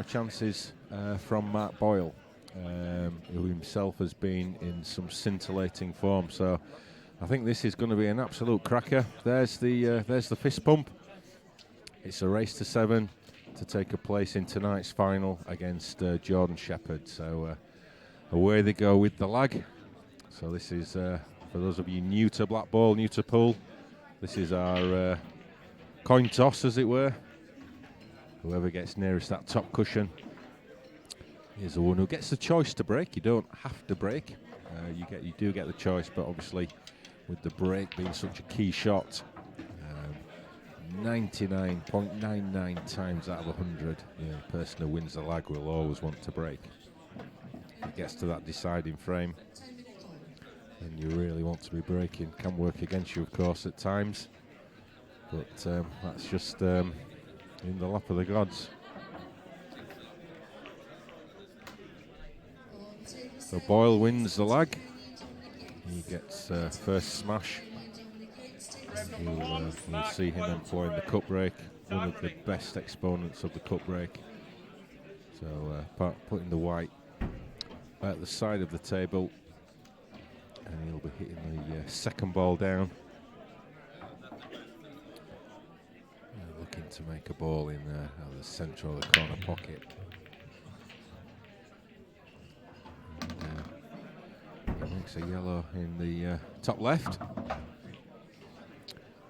of chances from Mark Boyle, who himself has been in some scintillating form. So I think this is going to be an absolute cracker. There's the fist pump. It's a race to 7 to take a place in tonight's final against Jordan Shepherd. So away they go with the lag. So this is, for those of you new to Black Ball, new to pool, this is our coin toss, as it were. Whoever gets nearest that top cushion is the one who gets the choice to break. You don't have to break. You do get the choice, but obviously with the break being such a key shot, 99.99 times out of 100, the person who wins the lag will always want to break. If it gets to that deciding frame, then you really want to be breaking. Can work against you, of course, at times, but that's just in the lap of the gods. So Boyle wins the lag. He gets first smash. You'll see him employing the cup break, one of the best exponents of the cup break. So putting the white at the side of the table, and he'll be hitting the second ball down. Looking to make a ball in the centre of the corner pocket. And, he makes a yellow in the top left,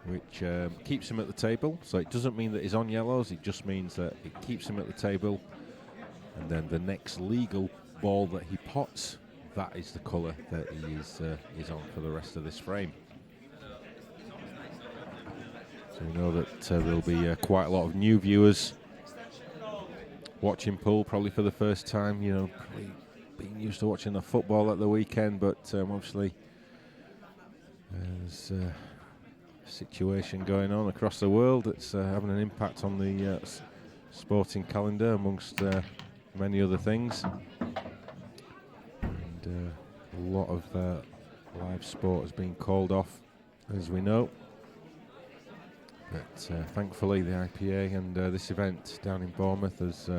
which keeps him at the table. So it doesn't mean that he's on yellows, it just means that it keeps him at the table. And then the next legal ball that he pots, that is the colour that he is on for the rest of this frame. So we know that there'll be quite a lot of new viewers watching pool, probably for the first time, probably being used to watching the football at the weekend, but obviously there's situation going on across the world that's having an impact on the sporting calendar, amongst many other things, and a lot of live sport has been called off, as we know, but thankfully the IPA and this event down in Bournemouth has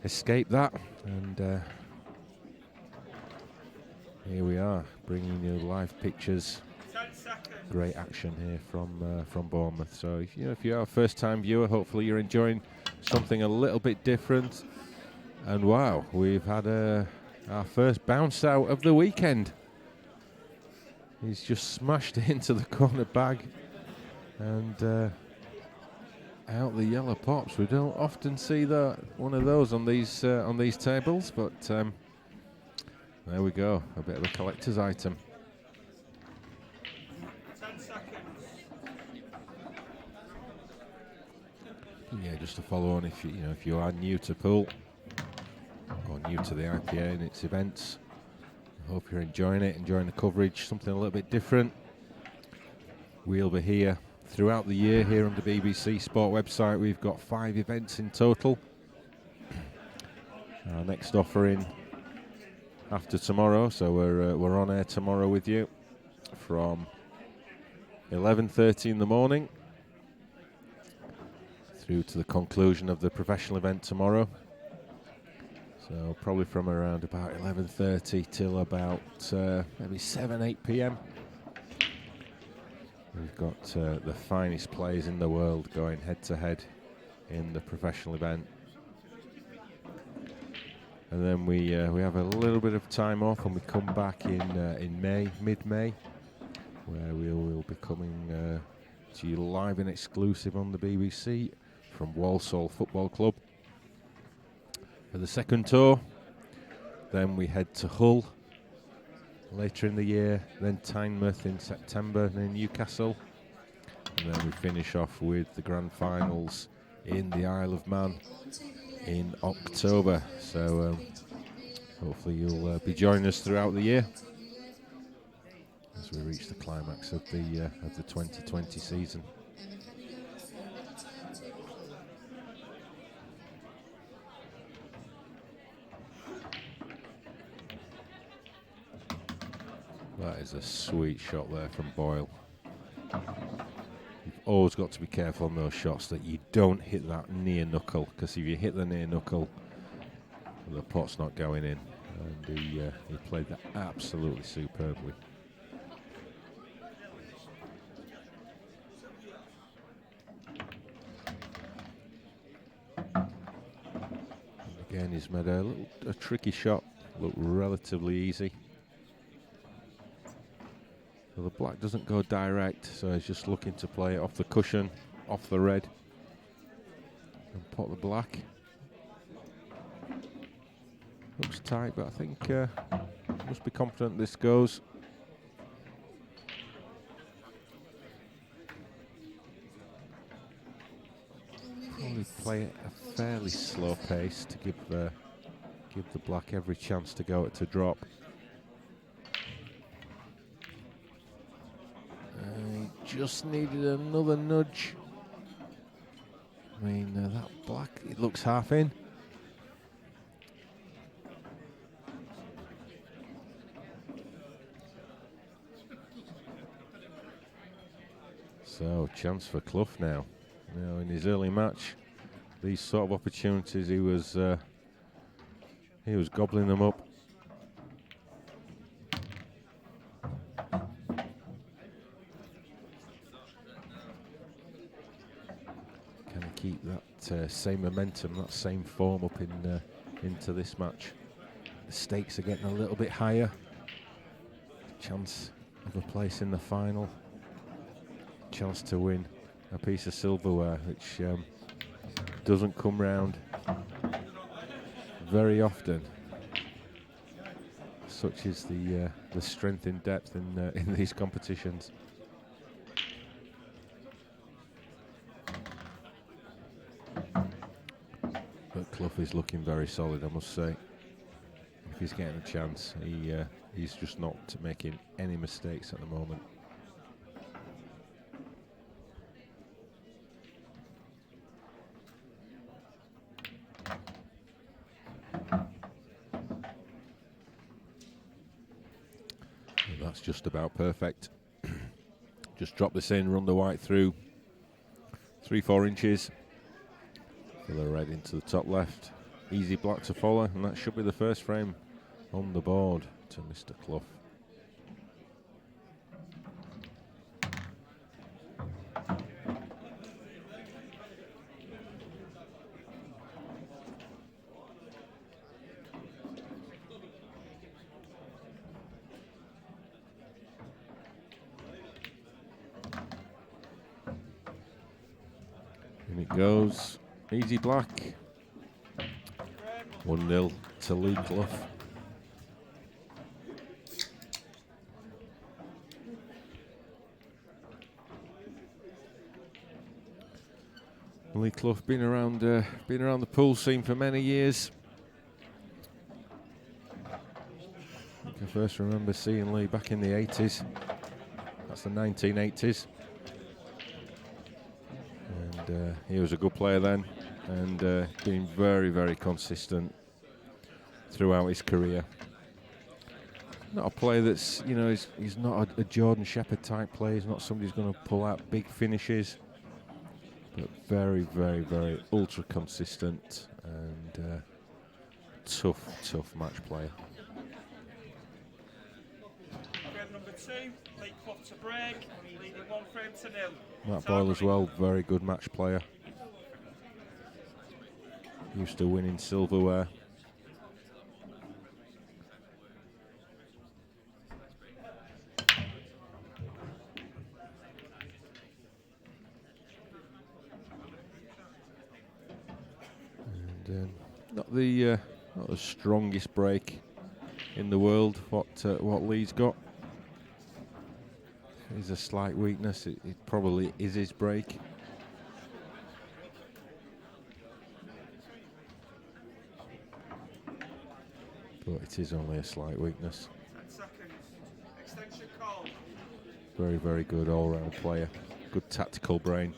escaped that, and here we are bringing you live pictures. Great action here from Bournemouth. So if you're a first-time viewer, hopefully you're enjoying something a little bit different. And wow, we've had our first bounce out of the weekend. He's just smashed it into the corner bag, and out the yellow pops. We don't often see one of those on these tables, but there we go, a bit of a collector's item. Yeah, just to follow on, if you are new to pool or new to the IPA and its events, I hope you're enjoying the coverage, something a little bit different. We'll be here throughout the year here on the BBC Sport website. We've got 5 events in total. Our next offering after tomorrow, so we're on air tomorrow with you from 11:30 in the morning through to the conclusion of the professional event tomorrow. So probably from around about 11:30 till about maybe 7-8 p.m. We've got the finest players in the world going head to head in the professional event. And then we have a little bit of time off, and we come back in May, mid-May, where we will be coming to you live and exclusive on the BBC from Walsall Football Club for the second tour. Then we head to Hull later in the year, then Tynemouth in September, and then Newcastle, and then we finish off with the grand finals in the Isle of Man in October. So hopefully you'll be joining us throughout the year as we reach the climax of the 2020 season. That is a sweet shot there from Boyle. You've always got to be careful on those shots that you don't hit that near knuckle, because if you hit the near knuckle, the pot's not going in. And he played that absolutely superbly. And again, he's made a tricky shot look relatively easy. So the black doesn't go direct, so he's just looking to play it off the cushion, off the red, and pot the black. Looks tight, but I think must be confident this goes. Probably play at a fairly slow pace to give the black every chance to go to drop. He just needed another nudge. I mean, that black, it looks half in. So, chance for Clough now. Now, in his early match, these sort of opportunities, he was gobbling them up. Can he keep that same momentum, that same form up into this match? The stakes are getting a little bit higher. Chance of a place in the final. Chance to win a piece of silverware, which doesn't come round very often. Such is the strength in depth in these competitions. But Clough is looking very solid, I must say. If he's getting a chance, he's just not making any mistakes at the moment. That's just about perfect. Just drop this in, run the white through 3-4 inches. Fill the red into the top left. Easy black to follow, and that should be the first frame on the board to Mr. Clough. And it goes easy black. 1-0 to Lee Clough. Lee Clough been around the pool scene for many years. I think I first remember seeing Lee back in the 80s. That's the 1980s. And he was a good player then, and been very, very consistent throughout his career. Not a player that's, you know, he's not a Jordan Shepherd type player. He's not somebody who's going to pull out big finishes, but very, very, very ultra consistent and tough match player. Frame number 2, Lee Clough to break, leading 1 frame to 0. Matt Boyle as well, very good match player. Used to winning silverware. And not the strongest break in the world. What Lee's got is a slight weakness. It probably is his break. But it is only a slight weakness. 10 seconds. Extension call. Very, very good all-round player. Good tactical brain.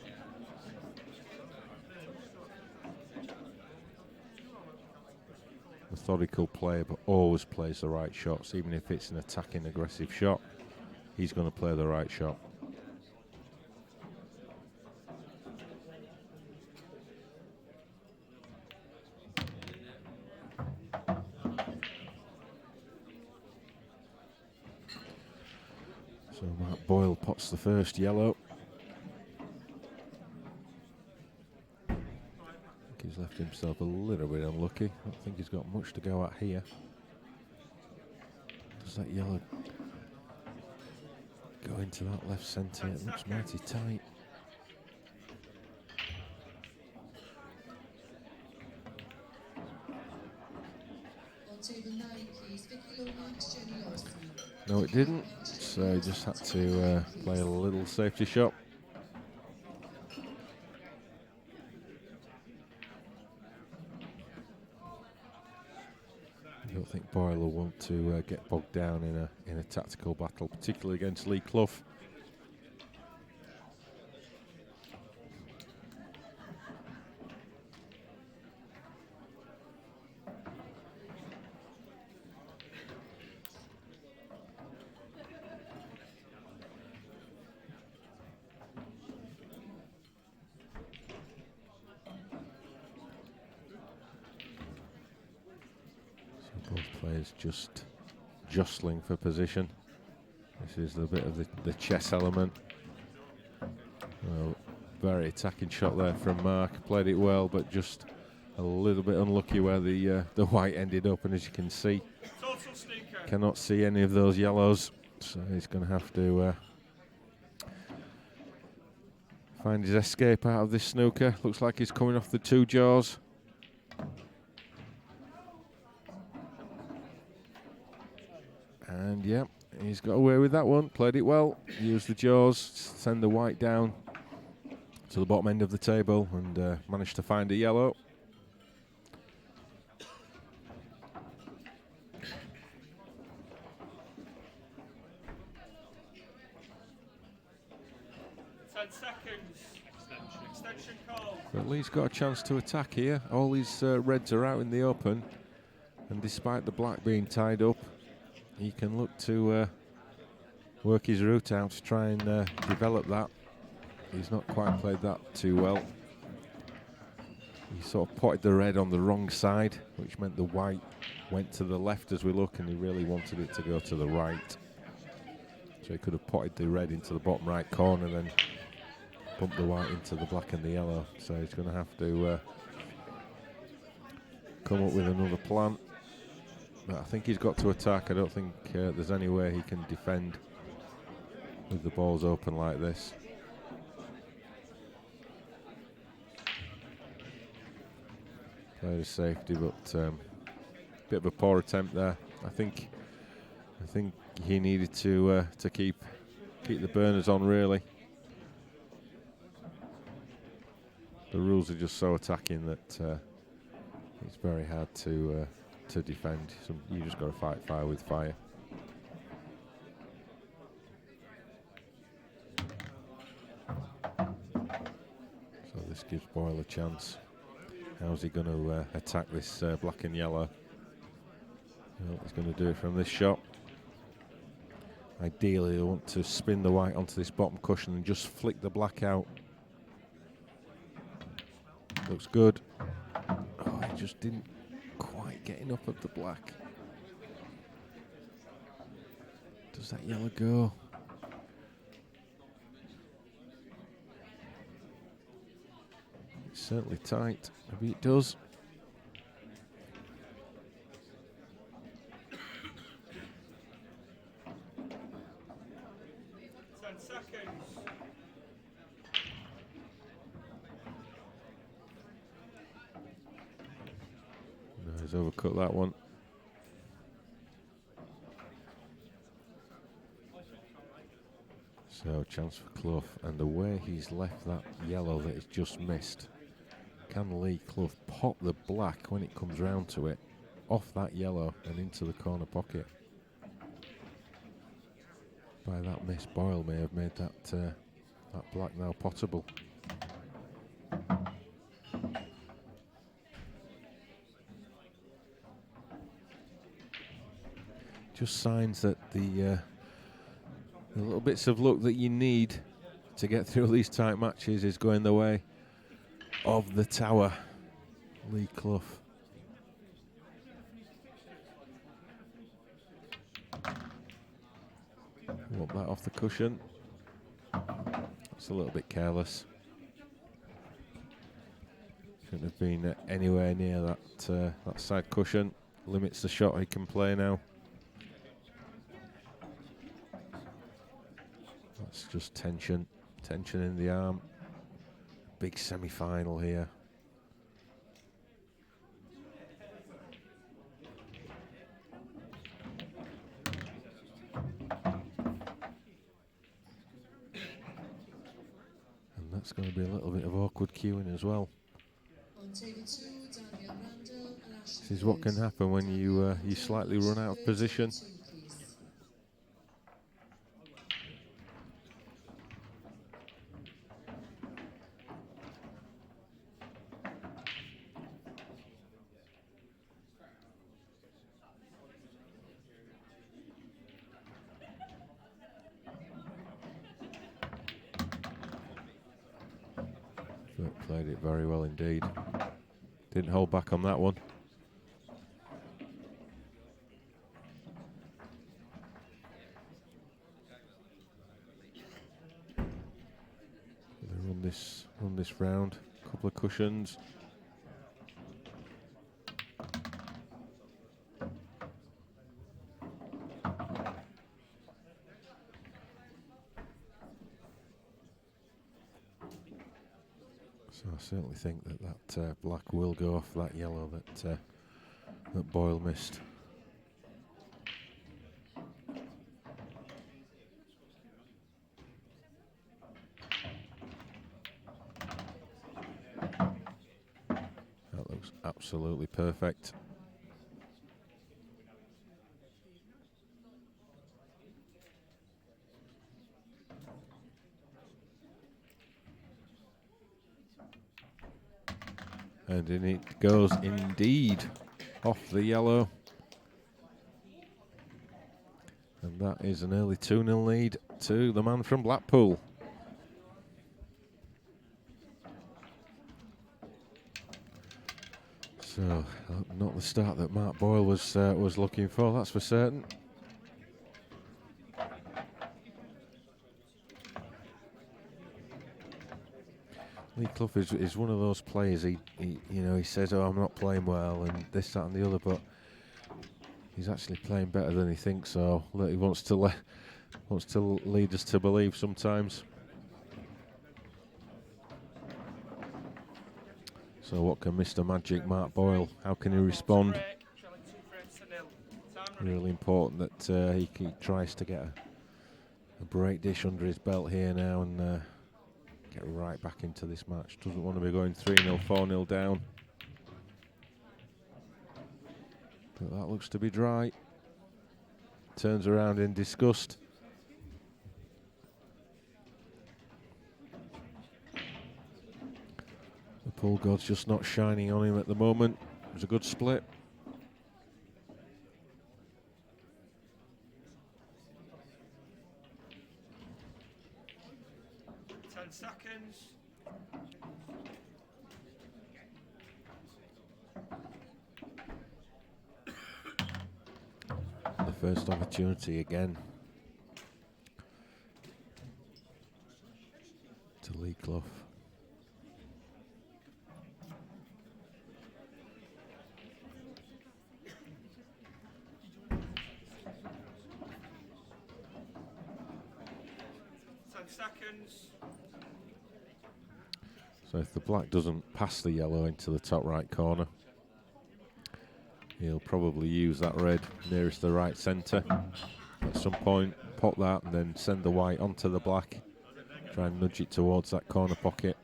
Methodical player, but always plays the right shots. Even if it's an attacking, aggressive shot, he's going to play the right shot. So Mark Boyle pots the first yellow. I think he's left himself a little bit unlucky. I don't think he's got much to go at here. Does that yellow go into that left centre? It looks mighty tight. No, it didn't. So he just had to play a little safety shot. I don't think Boyle will want to get bogged down in a tactical battle, particularly against Clough. Both players just jostling for position. This is the bit of the chess element. Well, very attacking shot there from Mark. Played it well, but just a little bit unlucky where the white ended up. And as you can see, cannot see any of those yellows. So he's going to have to find his escape out of this snooker. Looks like he's coming off the two jaws. And yeah, he's got away with that one. Played it well. Used the jaws, send the white down to the bottom end of the table, and managed to find a yellow. Extension call. So at least got a chance to attack here. All these reds are out in the open, and despite the black being tied up, he can look to work his route out to try and develop that. He's not quite played that too well. He sort of potted the red on the wrong side, which meant the white went to the left as we look, and he really wanted it to go to the right. So he could have potted the red into the bottom right corner, then bumped the white into the black and the yellow. So he's going to have to come up with another plan. But I think he's got to attack. I don't think there's any way he can defend with the balls open like this. Played a safety, but bit of a poor attempt there. I think he needed to keep the burners on, really. The rules are just so attacking that it's very hard to defend. So you just got to fight fire with fire. So this gives Boyle a chance. How's he going to attack this black and yellow? Well, he's going to do it from this shot. Ideally, they want to spin the white onto this bottom cushion and just flick the black out. Looks good. Oh, he just didn't quite get enough of the black. Does that yellow go? It's certainly tight. Maybe it does. No, he's overcut that one. So chance for Clough, and the way he's left that yellow that he's just missed, can Clough pop the black when it comes round to it off that yellow and into the corner pocket? By that miss, Boyle may have made that that black now potable. Just signs that the little bits of luck that you need to get through these tight matches is going the way of the tower, Clough. Want that off the cushion. That's a little bit careless. Shouldn't have been anywhere near that side cushion. Limits the shot he can play now. That's just tension in the arm. Big semi-final here. And that's going to be a little bit of awkward cueing as well. This is what can happen when you slightly run out of position. But played it very well indeed. Didn't hold back on that one. Run this round. Couple of cushions. So I certainly think that black will go off that yellow that Boyle missed. That looks absolutely perfect. And in it goes indeed off the yellow. And that is an early 2-0 lead to the man from Blackpool. So, not the start that Mark Boyle was looking for, that's for certain. Clough is one of those players. He says, "Oh, I'm not playing well," and this, that, and the other, but he's actually playing better than he thinks. So he wants to lead us to believe sometimes. So what can Mr. Magic Mark Boyle? How can he respond? Really important that he tries to get a break dish under his belt here now and get right back into this match. Doesn't want to be going 3-0, 4-0 down. But that looks to be dry. Turns around in disgust. The pool god's just not shining on him at the moment. It was a good split. Seconds. The first opportunity again to Clough. 10 seconds. So if the black doesn't pass the yellow into the top right corner, he'll probably use that red nearest the right centre at some point, pop that and then send the white onto the black, try and nudge it towards that corner pocket.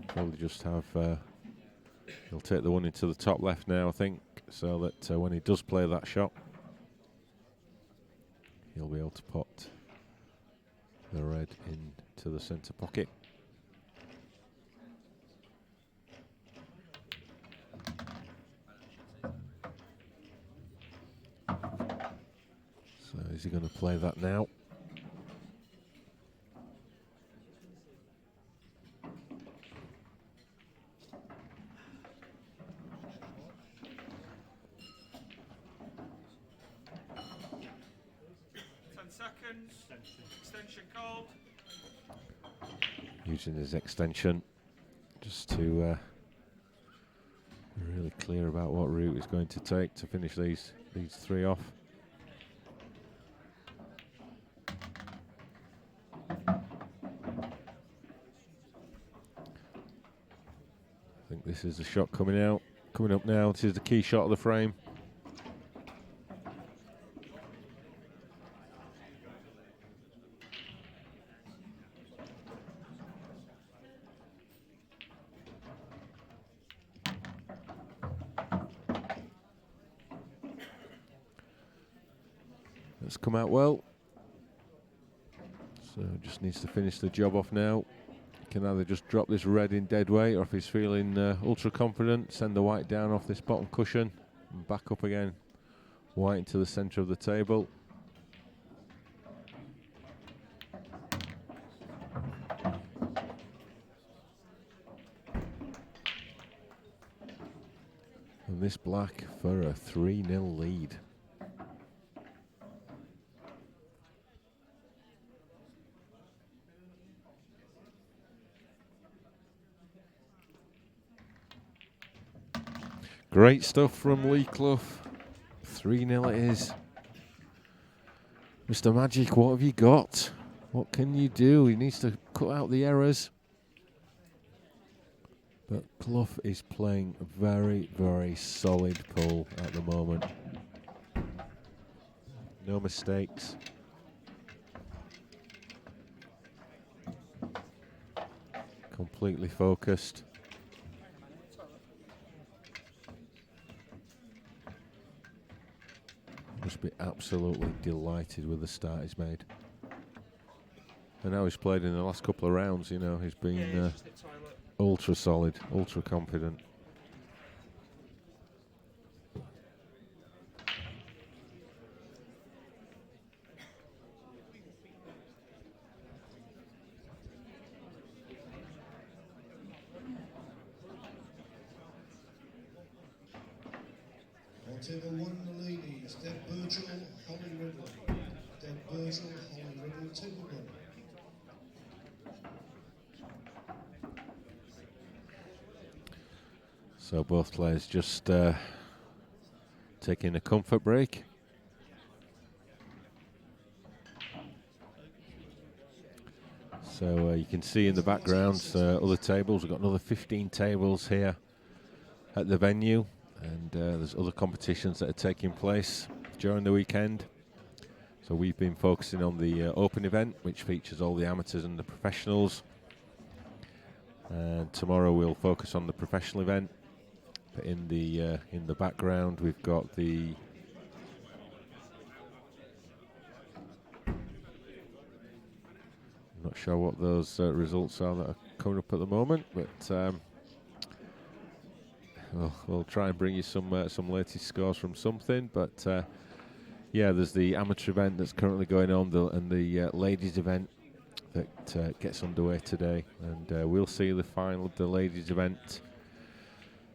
Probably just have, he'll take the one into the top left now, I think, so that when he does play that shot, he'll be able to put the red into the centre pocket. So is he going to play that now? seconds. Extension called. Using his extension just to really clear about what route he's going to take to finish these three off. I think this is the shot coming up now. This is the key shot of the frame. That's come out well. So just needs to finish the job off now. Can either just drop this red in dead weight, or if he's feeling ultra confident, send the white down off this bottom cushion and back up again. White into the centre of the table. And this black for a 3-0 lead. Great stuff from Clough. 3-0 it is. Mr. Magic, what have you got? What can you do? He needs to cut out the errors. But Clough is playing a very, very solid pull at the moment. No mistakes. Completely focused. Must be absolutely delighted with the start he's made. And how he's played in the last couple of rounds, you know, he's been ultra solid, ultra confident. Table 1 in the ladies, Deb Burchell, Holly Ridley. Deb Burchell, Holly Ridley, table 1. So both players just taking a comfort break. So you can see in the background other tables. We've got another 15 tables here at the venue. And there's other competitions that are taking place during the weekend. So we've been focusing on the open event, which features all the amateurs and the professionals. And tomorrow we'll focus on the professional event. But in the background we've got the I'm not sure what those results are that are coming up at the moment, but. We'll try and bring you some latest scores from something, but yeah, there's the amateur event that's currently going on, and the ladies event that gets underway today, and we'll see the final of the ladies event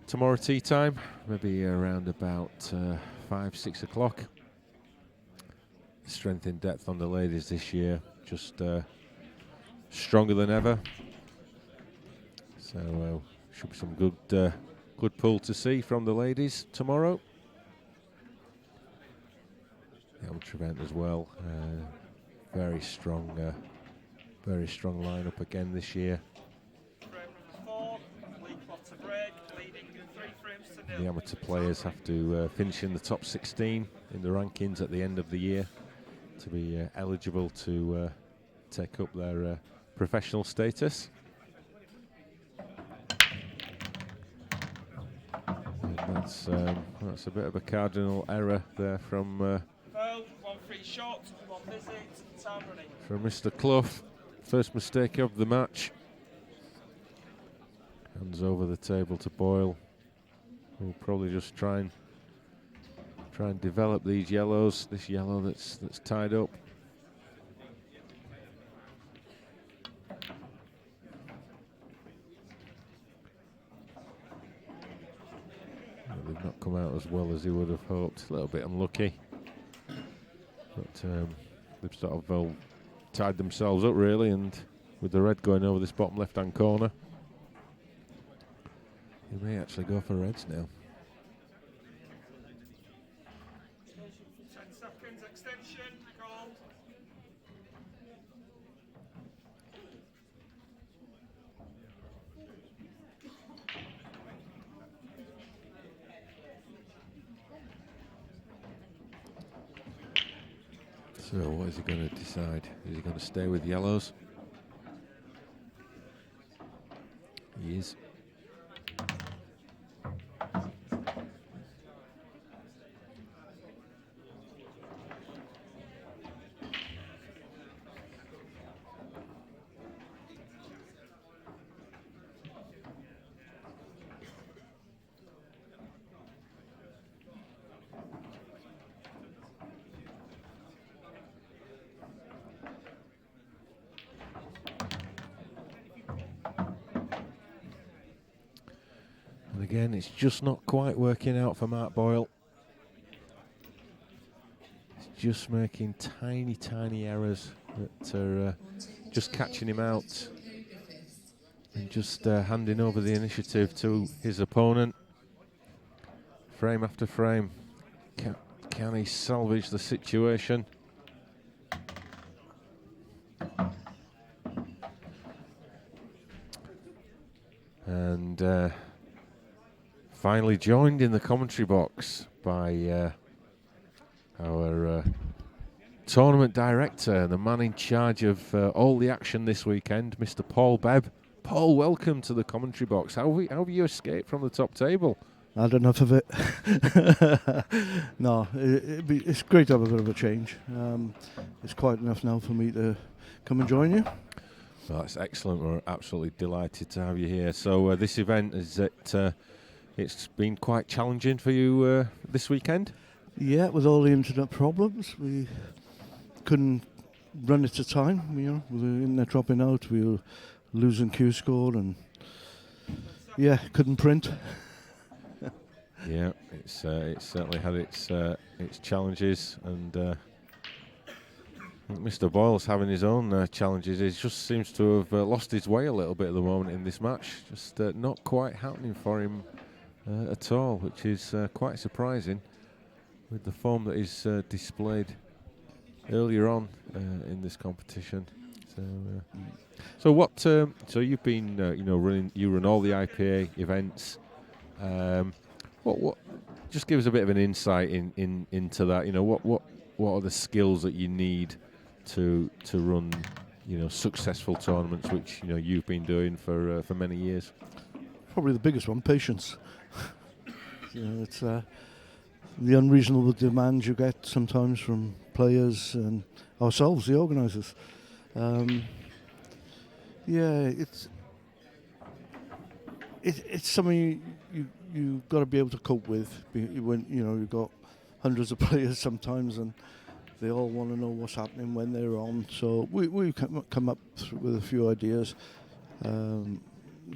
tomorrow tea time, maybe around about 5-6 o'clock. Strength in depth on the ladies this year, just stronger than ever. So should be some good pull to see from the ladies tomorrow. The amateur event as well. Very strong lineup again this year. The amateur players have to finish in the top 16 in the rankings at the end of the year to be eligible to take up their professional status. That's a bit of a cardinal error there from one free shot, one visit, time running. From Mr. Clough. First mistake of the match. Hands over the table to Boyle. We'll probably just try and develop these yellows. This yellow that's tied up. They've not come out as well as he would have hoped. A little bit unlucky, but they've sort of tied themselves up really, and with the red going over this bottom left-hand corner, they may actually go for reds now. 10 seconds extension, called. So what is he going to decide? Is he going to stay with yellows? He is. And again, it's just not quite working out for Mark Boyle. He's just making tiny, tiny errors that are just catching him out and just handing over the initiative to his opponent. Frame after frame. Can he salvage the situation? And finally joined in the commentary box by our tournament director, the man in charge of all the action this weekend, Mr. Paul Bebb. Paul, welcome to the commentary box. How have you escaped from the top table? I had enough of it. No, it's great to have a bit of a change. It's quiet enough now for me to come and join you. Well, that's excellent. We're absolutely delighted to have you here. So this event, is that it's been quite challenging for you this weekend? Yeah, with all the internet problems, we couldn't run it to time. We were in there dropping out. We were losing Q score and couldn't print. Yeah, it's certainly had its challenges, and I think Mr. Boyle's having his own challenges. He just seems to have lost his way a little bit at the moment in this match. Just not quite happening for him at all, which is quite surprising with the form that he's displayed earlier on in this competition. So what? So you've been running. You run all the IPA events. What? Just give us a bit of an insight into that. What are the skills that you need to run successful tournaments, which you've been doing for many years? Probably the biggest one, patience. It's the unreasonable demands you get sometimes from players and ourselves, the organisers. It's something you've got to be able to cope with when you've got hundreds of players sometimes, and they all want to know what's happening when they're on. So we come up with a few ideas.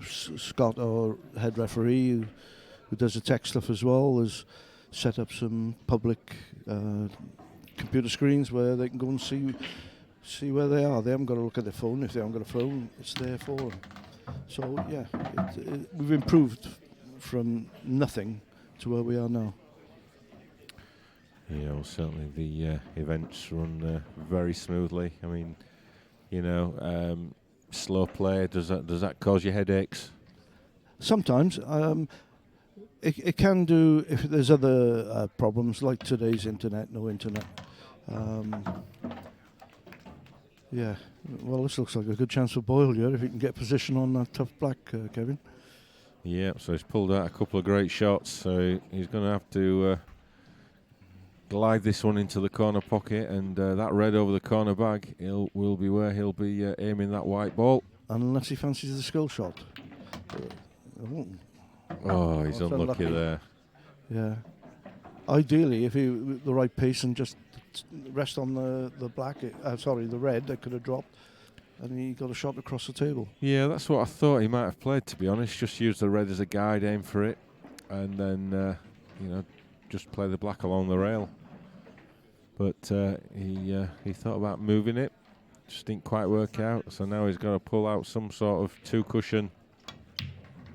Scott, our head referee, who does the tech stuff as well, has set up some public computer screens where they can go and see where they are. They haven't got to look at their phone. If they haven't got a phone, it's there for them. So we've improved from nothing to where we are now. Yeah, well, certainly the events run very smoothly. I mean, slow play, does that cause you headaches? Sometimes. It can do if there's other problems, like today's internet, no internet. Well, this looks like a good chance for Boyle here if he can get position on that tough black, Kevin. Yeah, so he's pulled out a couple of great shots, so he's going to have to glide this one into the corner pocket, and that red over the corner bag will be where he'll be aiming that white ball. Unless he fancies the skill shot. Oh, he's unlucky there. Yeah. Ideally, if he with the right pace and just rest on the black, the red, that could have dropped, and he got a shot across the table. Yeah, that's what I thought he might have played, to be honest. Just use the red as a guide, aim for it, and then just play the black along the rail. but he thought about moving it, just didn't quite work out. So now he's got to pull out some sort of 2 cushion.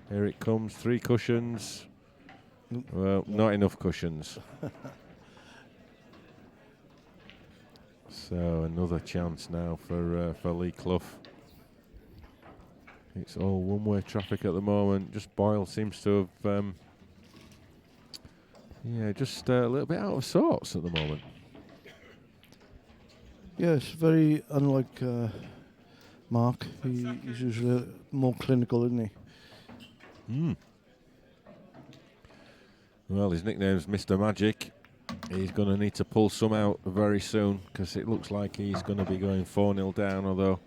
Here it comes, 3 cushions. Well, not enough cushions. So another chance now for Lee Clough. It's all one-way traffic at the moment. Just Boyle seems to have, just a little bit out of sorts at the moment. Yes, very unlike Mark. He's usually more clinical, isn't he? Well, his nickname's Mr. Magic. He's going to need to pull some out very soon, because it looks like he's going to be going 4-0 down, although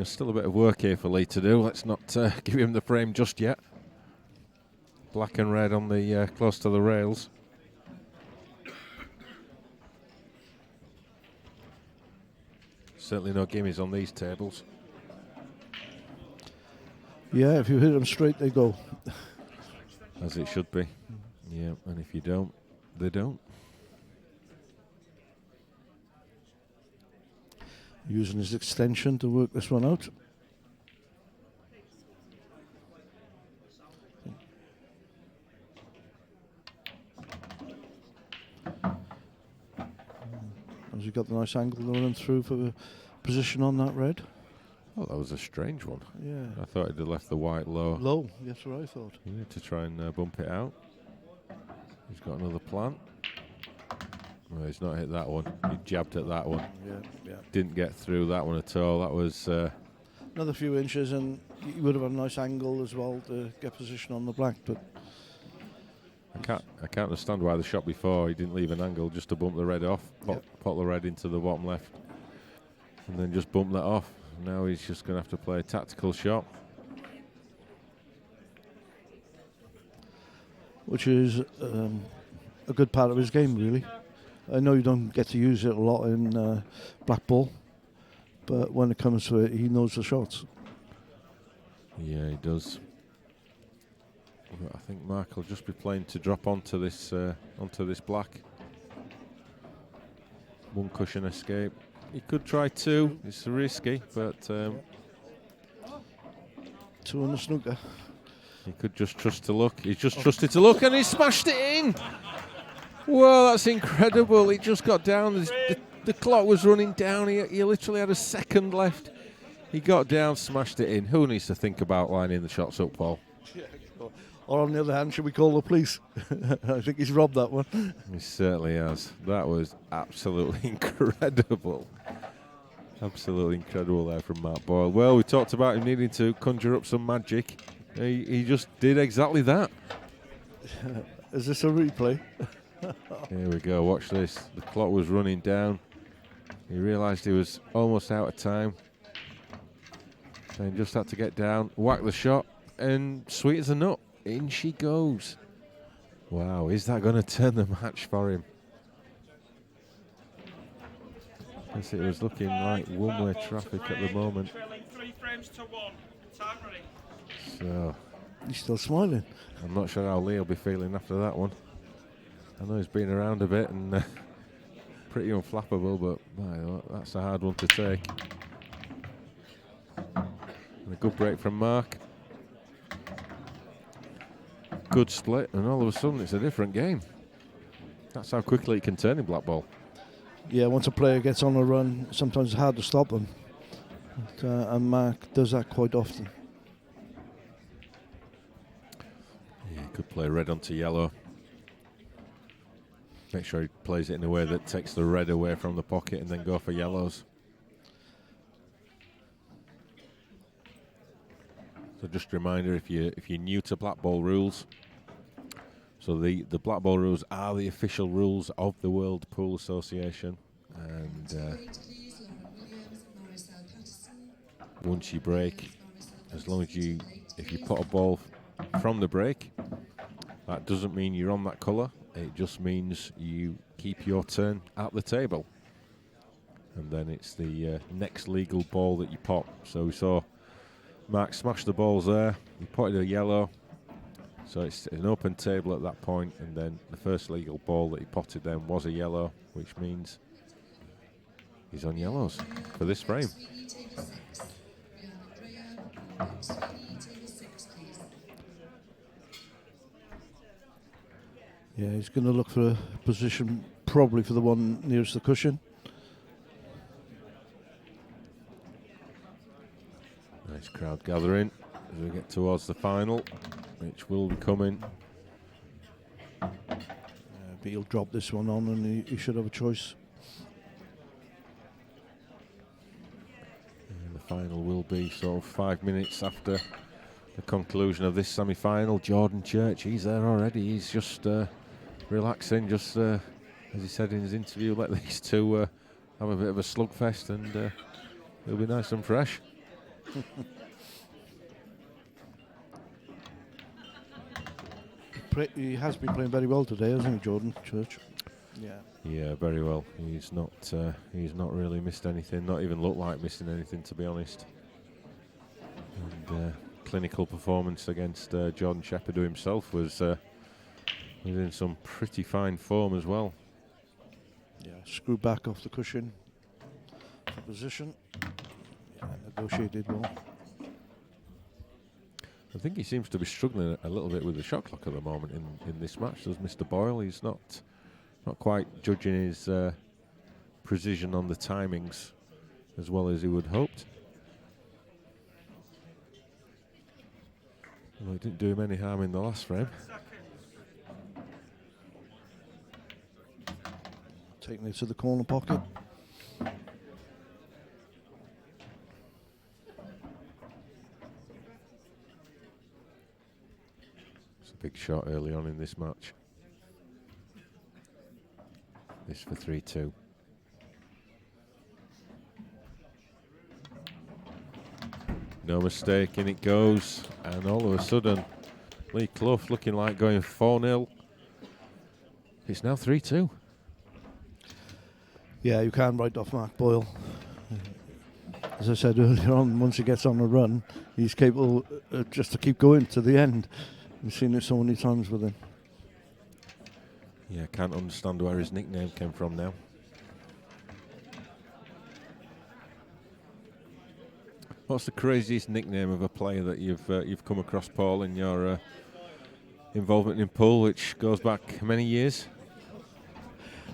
still a bit of work here for Lee to do. Let's not give him the frame just yet. Black and red on the close to the rails. Certainly no gimmies on these tables. Yeah, if you hit them straight, they go. As it should be. Yeah, and if you don't, they don't. Using his extension to work this one out. Has he got the nice angle running through for the position on that red? Oh, that was a strange one. Yeah. I thought he'd have left the white low. Low, that's what I thought. Yeah, to try and bump it out. He's got another plant. Well, he's not hit that one. He jabbed at that one. Yeah. Didn't get through that one at all. That was... another few inches, and he would have had a nice angle as well to get position on the black, but... I can't understand why the shot before he didn't leave an angle just to bump the red off, pop the red into the bottom left, and then just bump that off. Now he's just going to have to play a tactical shot. Which is a good part of his game, really. I know you don't get to use it a lot in black ball, but when it comes to it, he knows the shots. Yeah, he does. I think Mark will just be playing to drop onto this black. 1 cushion escape. He could try 2. It's risky, but 2 on the snooker. He could just trust to luck. He's just trusted to luck, and he smashed it in. Whoa, that's incredible! He just got down. The clock was running down. He literally had a second left. He got down, smashed it in. Who needs to think about lining the shots up, Paul? Or on the other hand, should we call the police? I think he's robbed that one. He certainly has. That was absolutely incredible. Absolutely incredible there from Matt Boyle. Well, we talked about him needing to conjure up some magic. He just did exactly that. Is this a replay? Here we go, watch this. The clock was running down. He realised he was almost out of time. Then just had to get down, whack the shot, and sweet as a nut. In she goes. Wow, is that going to turn the match for him? Yes, it was looking like one-way traffic at the moment. 3 frames to 1. Time running. So, he's still smiling. I'm not sure how Lee will be feeling after that one. I know he's been around a bit and pretty unflappable, but that's a hard one to take. And a good break from Mark. Good split, and all of a sudden it's a different game. That's how quickly it can turn in black ball. Yeah, once a player gets on a run, sometimes it's hard to stop them. But, and Mark does that quite often. Yeah, he could play red onto yellow. Make sure he plays it in a way that takes the red away from the pocket and then go for yellows. So just a reminder, if you're new to black ball rules, so the black ball rules are the official rules of the World Pool Association, and once you break, as long as if you put a ball from the break, that doesn't mean you're on that colour. It just means you keep your turn at the table, and then it's the next legal ball that you pop. So we saw Mark smash the balls there. He potted a yellow. So it's an open table at that point, and then the first legal ball that he potted then was a yellow, which means he's on yellows for this frame. Yeah, he's going to look for a position probably for the one nearest the cushion. Nice crowd gathering as we get towards the final, which will be coming. But he'll drop this one on, and he should have a choice. And the final will be sort of 5 minutes after the conclusion of this semi-final. Jordan Church, he's there already. He's just relaxing, just as he said in his interview, let these two have a bit of a slugfest, and it'll be nice and fresh. He has been playing very well today, hasn't he, Jordan Church? Yeah. Yeah, very well. He's not really missed anything. Not even looked like missing anything, to be honest. And clinical performance against Jordan Shepherd, who himself was in some pretty fine form as well. Yeah, screw back off the cushion. Position. Yeah, negotiated well. I think he seems to be struggling a little bit with the shot clock at the moment in this match. Does Mr. Boyle? He's not quite judging his precision on the timings as well as he would hoped. Well, it didn't do him any harm in the last frame. Taking it to the corner pocket. Big shot early on in this match. This for 3-2. No mistake, in it goes, and all of a sudden Lee Clough looking like going 4-0. It's now 3-2. Yeah, you can't write off Mark Boyle. As I said earlier on, once he gets on a run, he's capable just to keep going to the end. We've seen it so many times with him. Yeah, can't understand where his nickname came from now. What's the craziest nickname of a player that you've come across, Paul, in your involvement in pool, which goes back many years?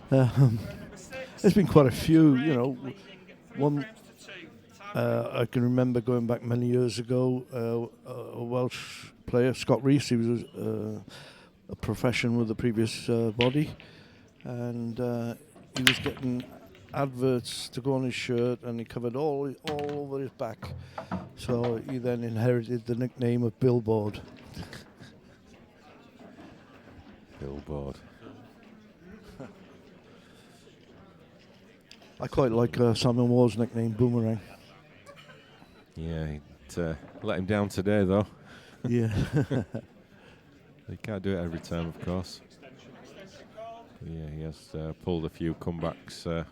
There's been quite a few, you know. One I can remember going back many years ago, a Welsh player, Scott Rees, he was a profession with the previous body, and he was getting adverts to go on his shirt, and he covered all over his back. So he then inherited the nickname of Billboard. Billboard. I quite like Simon Ward's nickname, Boomerang. Yeah, let him down today, though. Yeah. He can't do it every time, of course. Yeah, he has pulled a few comebacks out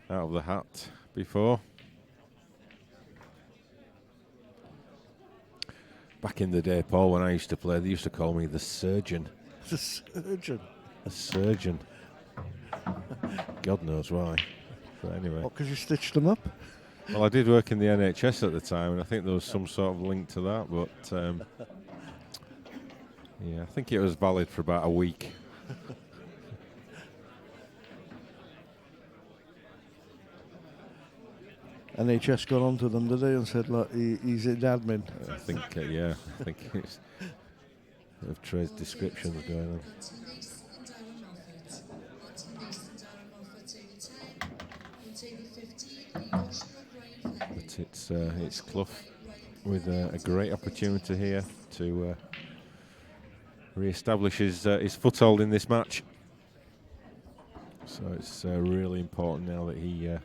of the hat before. Back in the day, Paul, when I used to play, they used to call me the surgeon. The surgeon. The surgeon. God knows why. But anyway. Oh, because you stitched them up? Well, I did work in the NHS at the time, and I think there was some sort of link to that, but yeah, I think it was valid for about a week. NHS got onto them, did they, and said, look, he's in admin. I think, yeah, I think it's a bit of trade descriptions going on. But it's Clough with a great opportunity here to re-establish his foothold in this match. So it's really important now that he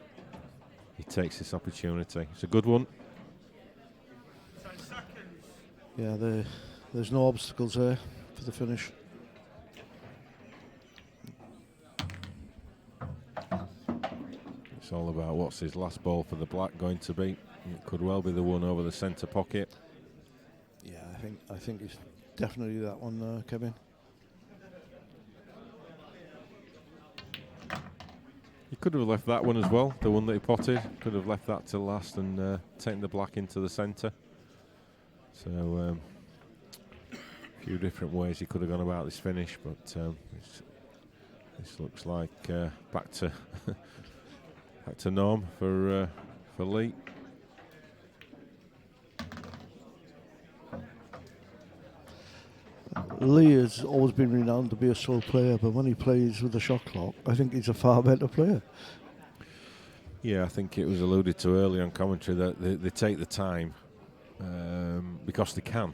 takes this opportunity. It's a good one. Yeah, there's no obstacles there for the finish. It's all about what's his last ball for the black going to be. It could well be the one over the centre pocket. Yeah, I think he's definitely that one, Kevin. He could have left that one as well, the one that he potted. Could have left that till last and taken the black into the centre. So a few different ways he could have gone about this finish, but this looks like back to back to norm for Lee. Lee has always been renowned to be a slow player, but when he plays with the shot clock, I think he's a far better player. Yeah, I think it was alluded to earlier on commentary that they take the time because they can,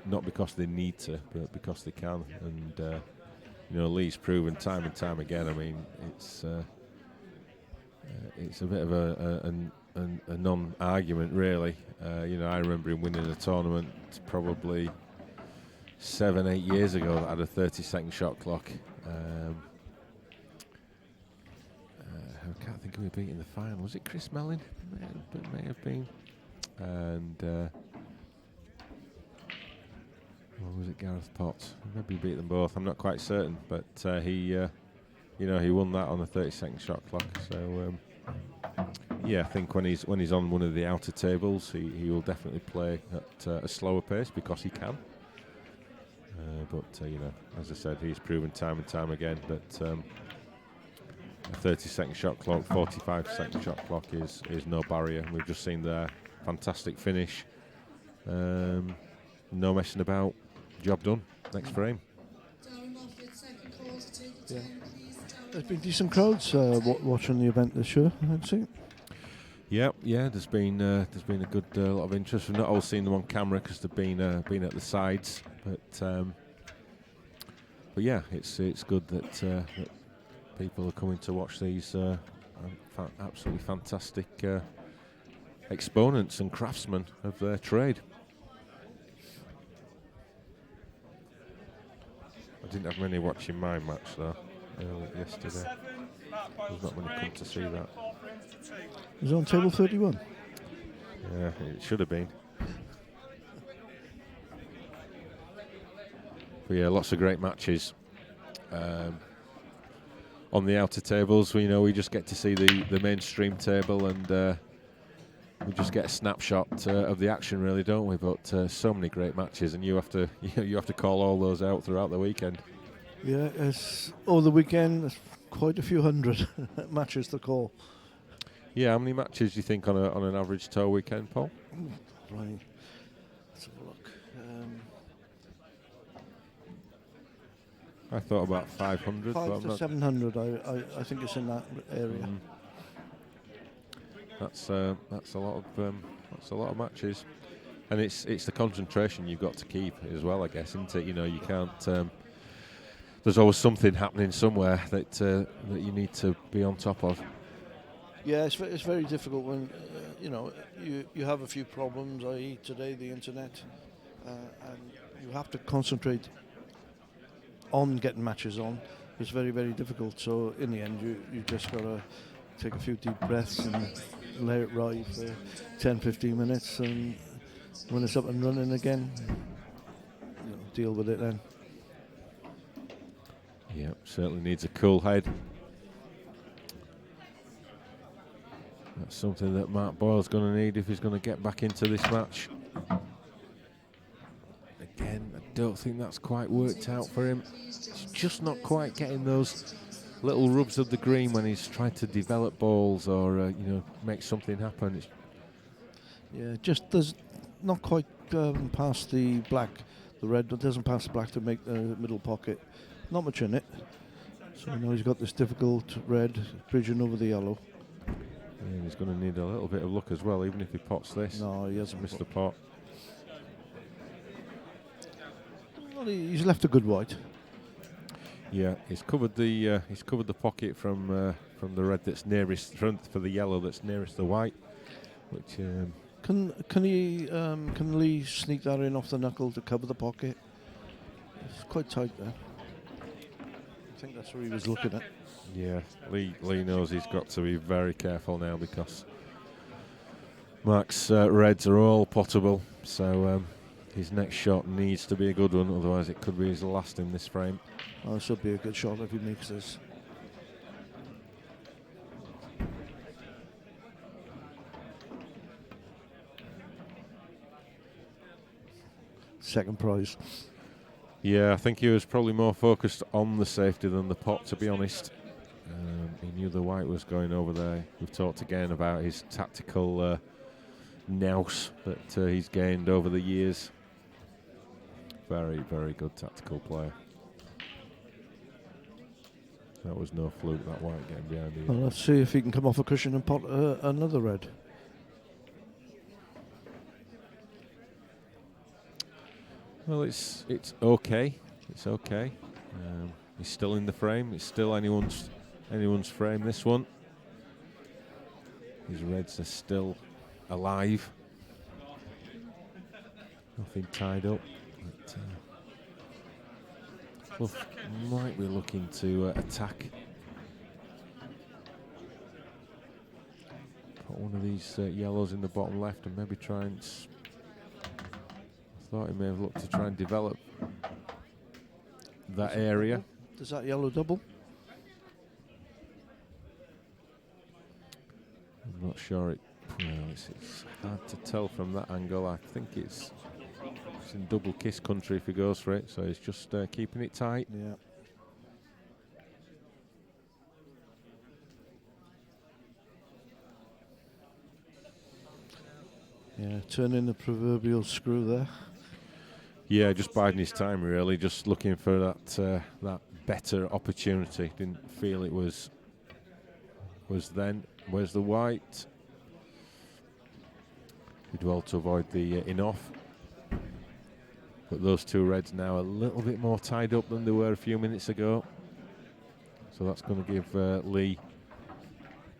not because they need to, but because they can. And Lee's proven time and time again. I mean, it's a bit of a non-argument, really. I remember him winning a tournament probably 7-8 years ago that had a 30-second shot clock. I can't think who he beat in the final. Was it Chris Mellin? It may have been. And or was it Gareth Potts? Maybe he beat them both. I'm not quite certain, but he won that on a 30-second shot clock. So I think when he's on one of the outer tables, he will definitely play at a slower pace because he can. But as I said, he's proven time and time again that a 30-second shot clock, 45-second shot clock is no barrier. We've just seen their fantastic finish. No messing about. Job done. Next frame. Yeah. There's been decent crowds watching the event this year, I'd say. Yeah. There's been a good lot of interest. We've not all seen them on camera because they've been at the sides, but yeah, it's good that people are coming to watch these absolutely fantastic exponents and craftsmen of their trade. I didn't have many watching my match though yesterday. There's not many come to see that. It was on table 31. Yeah, it should have been. But yeah, lots of great matches. On the outer tables, we just get to see the mainstream table, and we just get a snapshot of the action, really, don't we? But so many great matches, and you have to call all those out throughout the weekend. Yeah, over the weekend, there's quite a few hundred matches to call. Yeah, how many matches do you think on an average tour weekend, Paul? Right, let's have a look. I thought about 500. 500 to 700. I think it's in that area. That's a lot of matches, and it's the concentration you've got to keep as well, I guess, isn't it? You can't. There's always something happening somewhere that you need to be on top of. Yeah, it's very difficult when you have a few problems, i.e. today the internet, and you have to concentrate on getting matches on. It's very, very difficult. So in the end, you just got to take a few deep breaths and let it ride for 10-15 minutes, and when it's up and running again, deal with it then. Yeah, certainly needs a cool head. That's something that Mark Boyle's going to need if he's going to get back into this match. Again, I don't think that's quite worked out for him. He's just not quite getting those little rubs of the green when he's trying to develop balls or make something happen. Yeah, just does not quite past the black. The red doesn't pass the black to make the middle pocket. Not much in it. So he's got this difficult red bridging over the yellow. And he's going to need a little bit of luck as well, even if he pots this. No, he hasn't missed the pot. Well, he's left a good white. Yeah, he's covered the pocket from the red that's nearest for the yellow that's nearest the white. Which can Lee sneak that in off the knuckle to cover the pocket? It's quite tight there. I think that's what he was looking at. Yeah, Lee knows he's got to be very careful now because Mark's reds are all potable, so his next shot needs to be a good one, otherwise it could be his last in this frame. Oh, this would be a good shot if he makes this. Second prize. Yeah, I think he was probably more focused on the safety than the pot, to be honest. He knew the white was going over there. We've talked again about his tactical nous that he's gained over the years. Very, very good tactical player. That was no fluke, that white getting behind you. Well, let's see if he can come off a cushion and pot another red. Well, it's okay. It's okay. He's still in the frame. It's still anyone's frame, this one. His reds are still alive. Nothing tied up. But, Clough might be looking to attack. Put one of these yellows in the bottom left and maybe try and... I thought he may have looked to try and develop that area. Does that yellow double? I'm not sure it's hard to tell from that angle. I think it's in double kiss country if he goes for it, so he's just keeping it tight. Yeah. Yeah, turning the proverbial screw there. Yeah, just biding his time really, just looking for that better opportunity. Didn't feel it was then. Where's the white? Did well to avoid the in-off. But those two reds now a little bit more tied up than they were a few minutes ago. So that's going to give Lee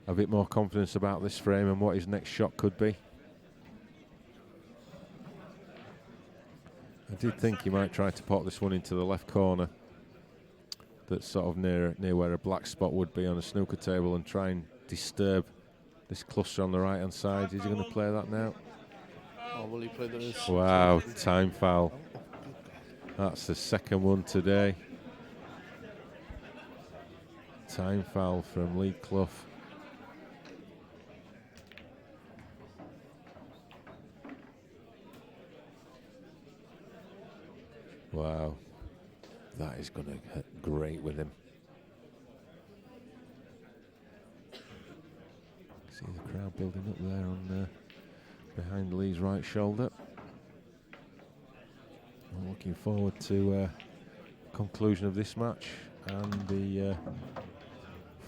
a bit more confidence about this frame and what his next shot could be. I did think he might try to pot this one into the left corner. That's sort of near where a black spot would be on a snooker table and try and disturb this cluster on the right hand side. Is he going to play that now? Oh, will he play this? Wow, time foul. That's the second one today. Time foul from Lee Clough. Wow, that is going to hit great with him. See the crowd building up there on behind Lee's right shoulder. I'm looking forward to conclusion of this match and the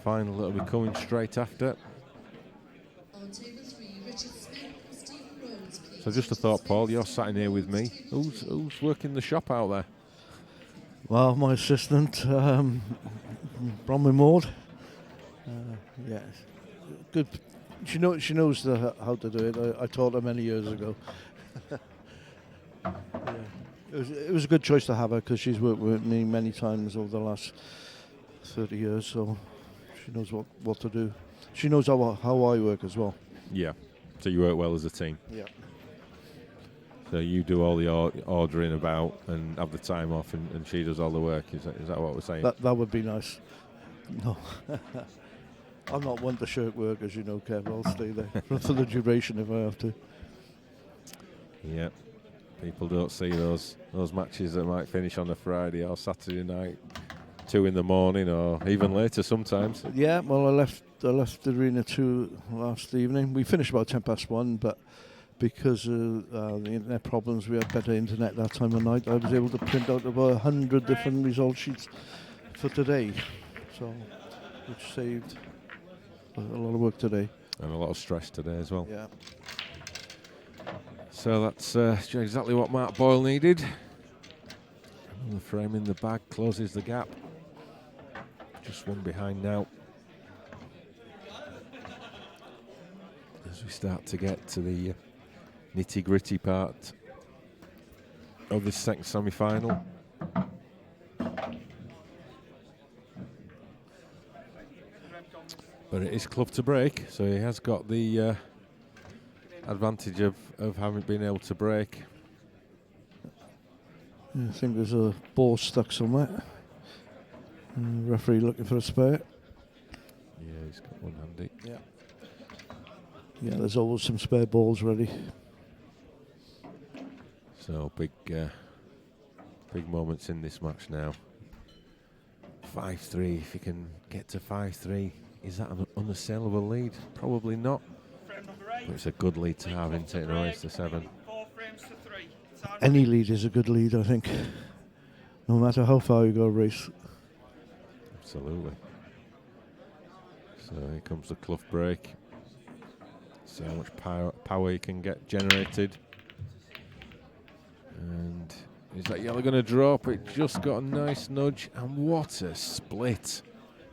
final that will be coming straight after. So just a thought, Paul, you're sat in here with me. Who's working the shop out there? Well, my assistant, Bronwyn Maud. Yeah, good. She knows how to do it. I taught her many years ago. Yeah. It was a good choice to have her because she's worked with me many times over the last 30 years, so she knows what to do. She knows how I work as well. Yeah, so you work well as a team. Yeah. So you do all the ordering about and have the time off, and she does all the work. Is that what we're saying? That would be nice. No. I'm not one to shirk work, as you know, Kev. I'll stay there for the duration if I have to. Yeah. People don't see those matches that might finish on a Friday or Saturday night, 2 in the morning or even later sometimes. Yeah, well, I left the arena 2 last evening. We finished about 1:10, but because of the internet problems, we had better internet that time of night. I was able to print out about 100 different result sheets for today, so which saved a lot of work today. And a lot of stress today as well. Yeah. So that's exactly what Mark Boyle needed. The frame in the bag closes the gap. Just one behind now. As we start to get to the nitty-gritty part of this second semi-final. But it is Clough to break, so he has got the advantage of having been able to break. I think there's a ball stuck somewhere. Referee looking for a spare. Yeah, he's got one handy. Yeah, there's always some spare balls ready. So big moments in this match now. 5-3, if you can get to 5-3, is that an unassailable lead? Probably not. Frame number 8. But it's a good lead to have, isn't it, in a race to 7? 4 frames to 3. Time Any lead is a good lead, I think. No matter how far you go race. Absolutely. So here comes the Clough break. See how much power you can get generated. And is that yellow going to drop? It just got a nice nudge. And what a split.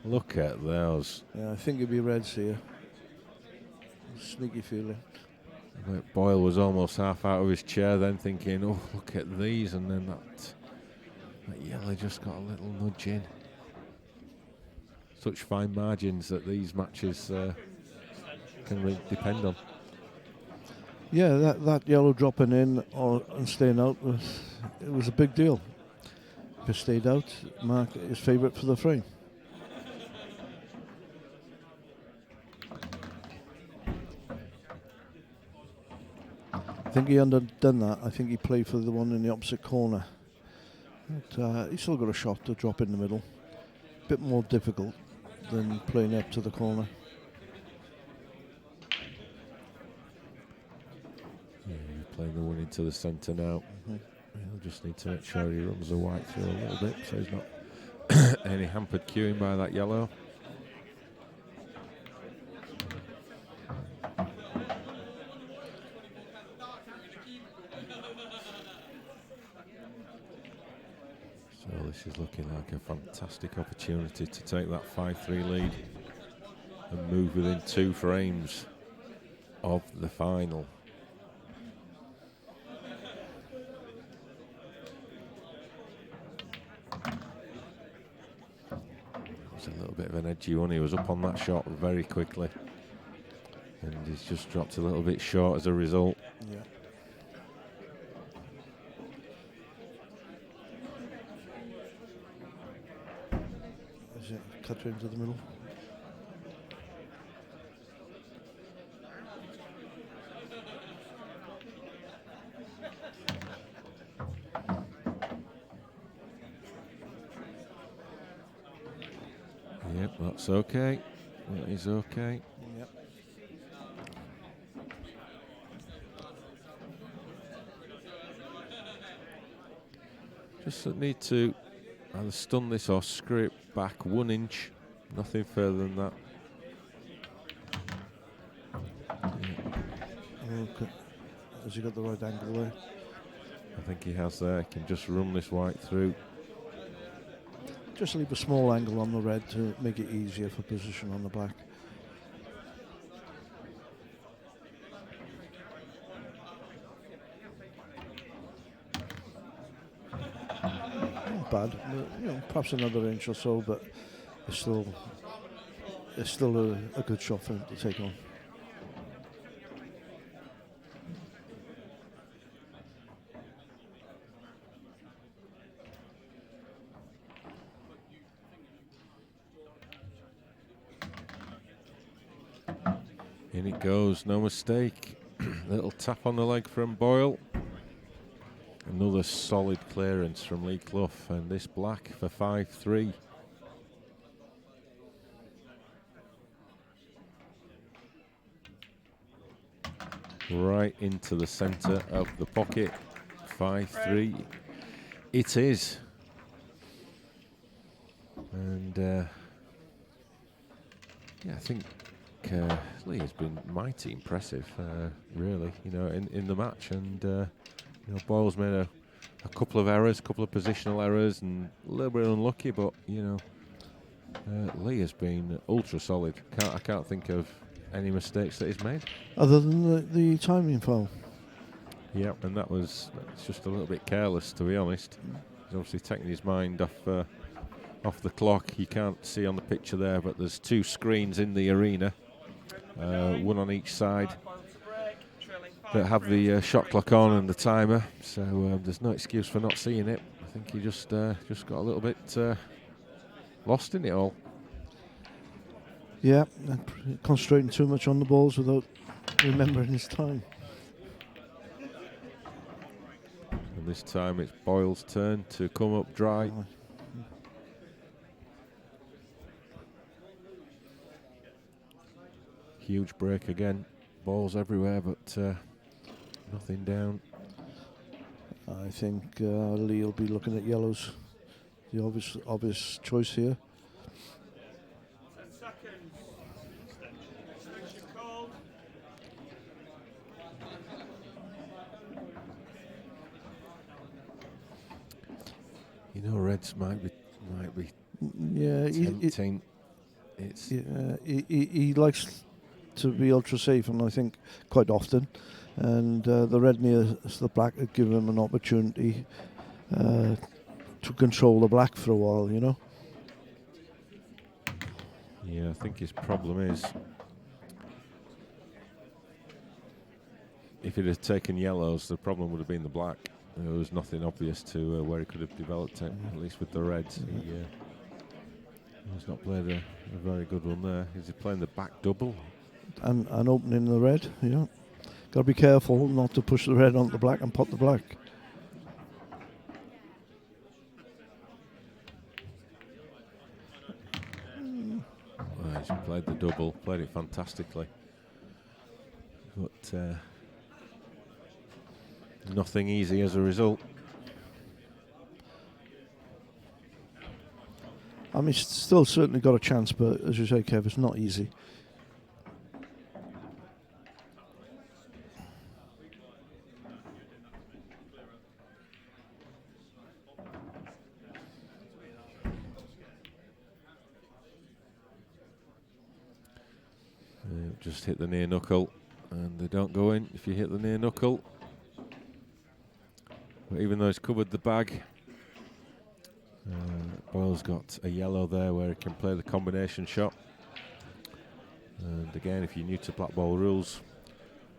Look at those. Yeah, I think it'd be reds here. Sneaky feeling. Boyle was almost half out of his chair then thinking, oh, look at these. And then that yellow just got a little nudge in. Such fine margins that these matches can really depend on. Yeah, that yellow dropping in and staying out it was a big deal. If it stayed out, Mark is favourite for the frame. I think he underdone that. I think he played for the one in the opposite corner. But, he's still got a shot to drop in the middle. Bit more difficult than playing up to the corner. Yeah, playing the one into the centre now. He'll just need to make sure he runs the white through a little bit so he's not any hampered queuing by that yellow. So this is looking like a fantastic opportunity to take that 5-3 lead and move within 2 frames of the final. It was a little bit of an edgy one. He was up on that shot very quickly, and he's just dropped a little bit short as a result. Yeah. Is it cut into the middle? Yep, that's okay. That is okay. Yep. Just need to either stun this or screw it back 1 inch. Nothing further than that. Okay. Has he got the right angle there? I think he has there. He can just run this white through. Just leave a small angle on the red to make it easier for position on the black. Not bad, but, perhaps another inch or so, but it's still a good shot for him to take on. In it goes, no mistake. Little tap on the leg from Boyle. Another solid clearance from Lee Clough, and this black for 5-3. Right into the centre of the pocket. 5-3. It is. And yeah, I think Lee has been mighty impressive, really, in the match. And Boyle's made a couple of errors, a couple of positional errors, and a little bit unlucky. But Lee has been ultra solid. I can't think of any mistakes that he's made. Other than the timing foul. Yeah, and that's just a little bit careless, to be honest. He's obviously taking his mind off the clock. You can't see on the picture there, but there's 2 screens in the arena, one on each side. Boyle to break, trailing that have the shot clock on and the timer, so there's no excuse for not seeing it. I think he just got a little bit lost in it all. Yeah, concentrating too much on the balls without remembering his time. And this time it's Boyle's turn to come up dry. Huge break again. Balls everywhere, but nothing down. I think Lee will be looking at yellows. The obvious choice here. 10 seconds. Extension called. You know, Reds might be Yeah, tempting. he likes to be ultra safe, and I think quite often. And the red near the black would give him an opportunity to control the black for a while, you know. Yeah, I think his problem is if he'd have taken yellows, the problem would have been the black. There was nothing obvious to where he could have developed it, at least with the reds. He's not played a very good one there. Is he playing the back double? And opening the red, yeah. Got to be careful not to push the red onto the black and pop the black. Well, he's played the double, played it fantastically. But nothing easy as a result. I mean, still certainly got a chance, but as you say, Kev, it's not easy. Just hit the near knuckle, and they don't go in if you hit the near knuckle. But even though he's covered the bag, Boyle's got a yellow there where he can play the combination shot. And again, if you're new to black ball rules,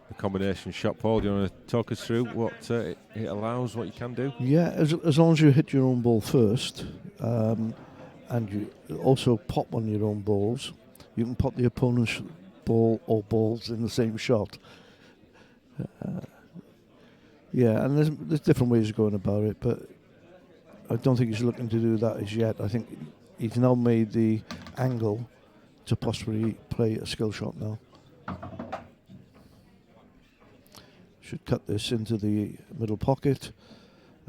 the combination shot, Paul, do you want to talk us through what it allows, what you can do? Yeah, as long as you hit your own ball first, and you also pop one of your own balls, you can pop the opponent's ball or balls in the same shot. Yeah, and there's different ways of going about it, but I don't think he's looking to do that as yet. I think he's now made the angle to possibly play a skill shot now. Should cut this into the middle pocket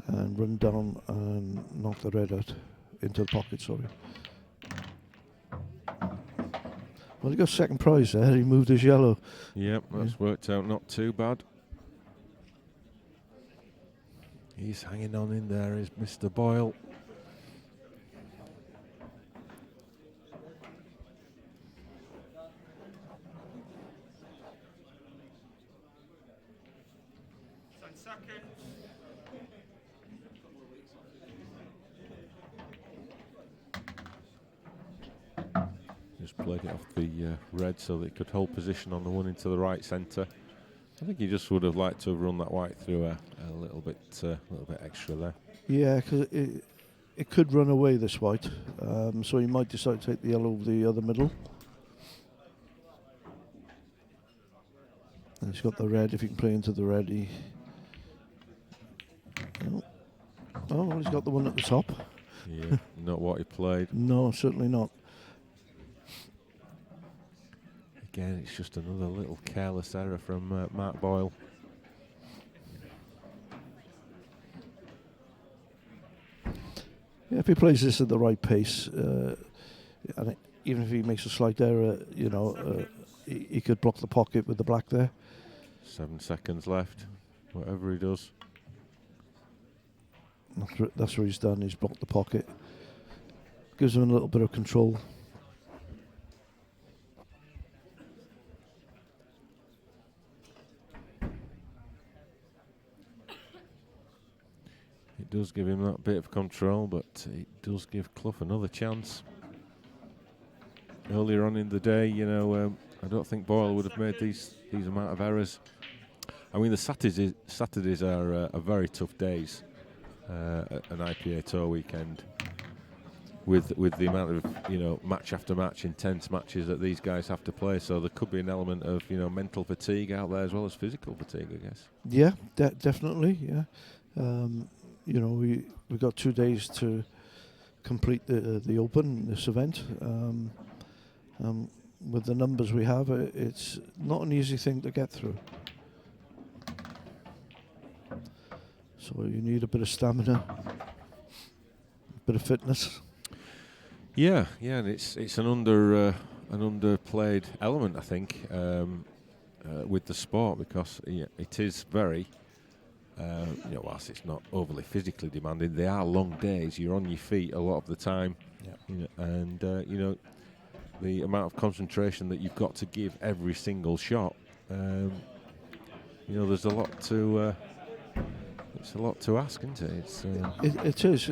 and run down and knock the red out into the pocket, sorry. Well, he got second prize there. He moved his yellow. Yep, that's worked out not too bad. He's hanging on in there, is Mr. Boyle. Just played it off the red so that he could hold position on the one into the right centre. I think he just would have liked to have run that white through a little bit extra there. Yeah, because it could run away, this white, so he might decide to take the yellow over the other middle. And he's got the red. If he can play into the red, he. Oh, well, he's got the one at the top. Yeah, not what he played. No, certainly not. Again, it's just another little careless error from Mark Boyle. Yeah, if he plays this at the right pace, and even if he makes a slight error, he could block the pocket with the black there. 7 seconds left. Whatever he does. That's what he's done. He's blocked the pocket. Gives him a little bit of control. It does give him that bit of control, but it does give Clough another chance. Earlier on in the day, I don't think Boyle would have made these amount of errors. I mean, the Saturdays are very tough days. An IPA Tour weekend with the amount of match after match, intense matches that these guys have to play. So there could be an element of mental fatigue out there as well as physical fatigue, I guess. Yeah, definitely. Yeah, we got 2 days to complete the Open, this event. With the numbers we have, it's not an easy thing to get through. So you need a bit of stamina, a bit of fitness. Yeah, and it's an underplayed element, I think, with the sport, because it is very, whilst it's not overly physically demanding, they are long days. You're on your feet a lot of the time, and the amount of concentration that you've got to give every single shot. There's a lot to. It's a lot to ask, isn't it? It is.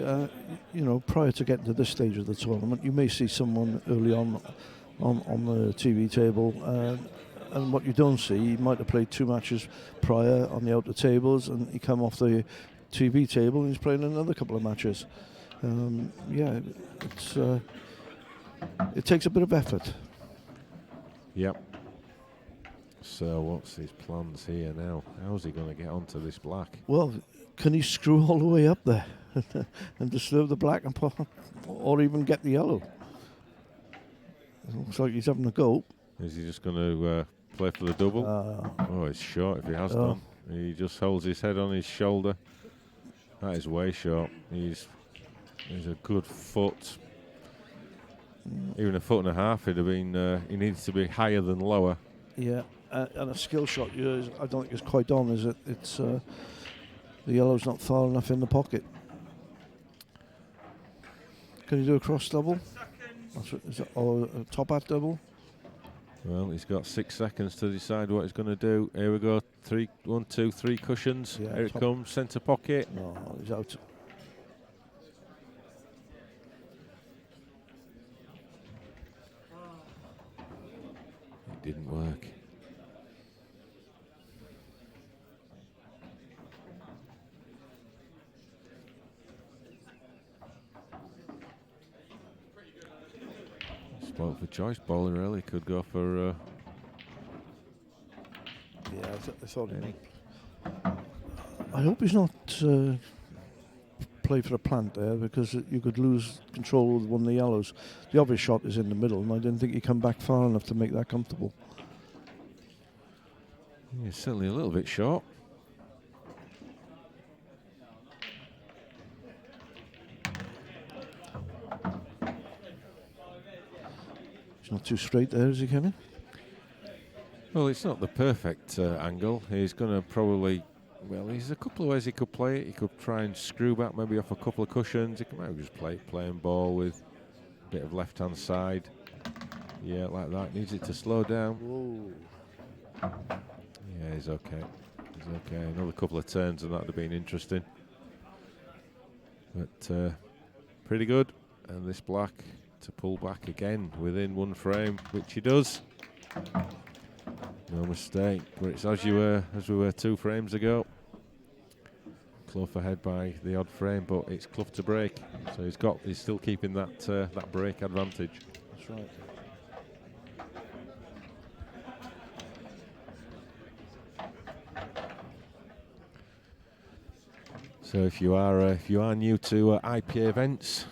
Prior to getting to this stage of the tournament, you may see someone early on the TV table, and what you don't see, he might have played 2 matches prior on the outer tables, and he come off the TV table and he's playing another couple of matches. It takes a bit of effort. Yep. So what's his plans here now? How's he going to get onto this black? Well, can he screw all the way up there and disturb the black or even get the yellow? It looks like he's having a go. Is he just going to play for the double? It's short if he has done. He just holds his head on his shoulder. That is way short. He's a good foot. Even a foot and a half, he'd have been. He needs to be higher than lower. Yeah, and a skill shot. I don't think it's quite on. Is it? It's the yellow's not far enough in the pocket. Can you do a cross double? Or a top hat double? Well, he's got 6 seconds to decide what he's going to do. Here we go. 1, 2, 3 cushions. Yeah, here it comes. Centre pocket. No, he's out. It didn't work. Spoiled for choice. Boyle really could go for. I thought. I hope he's not play for a plant there, because you could lose control with one of the yellows. The obvious shot is in the middle, and I didn't think he come back far enough to make that comfortable. He's certainly a little bit short. He's not too straight there, is he, Kevin? Well, it's not the perfect angle. He's going to probably. Well, there's a couple of ways he could play it. He could try and screw back maybe off a couple of cushions. He could maybe just playing ball with a bit of left-hand side. Yeah, like that. Needs it to slow down. Whoa. Yeah, he's okay. He's okay. Another couple of turns and that would have been interesting. But pretty good. And this black to pull back again within one frame, which he does. No mistake. But it's as we were 2 frames ago. Clough ahead by the odd frame, but it's Clough to break. So he's still keeping that break advantage. That's right. So if you are new to IPA events,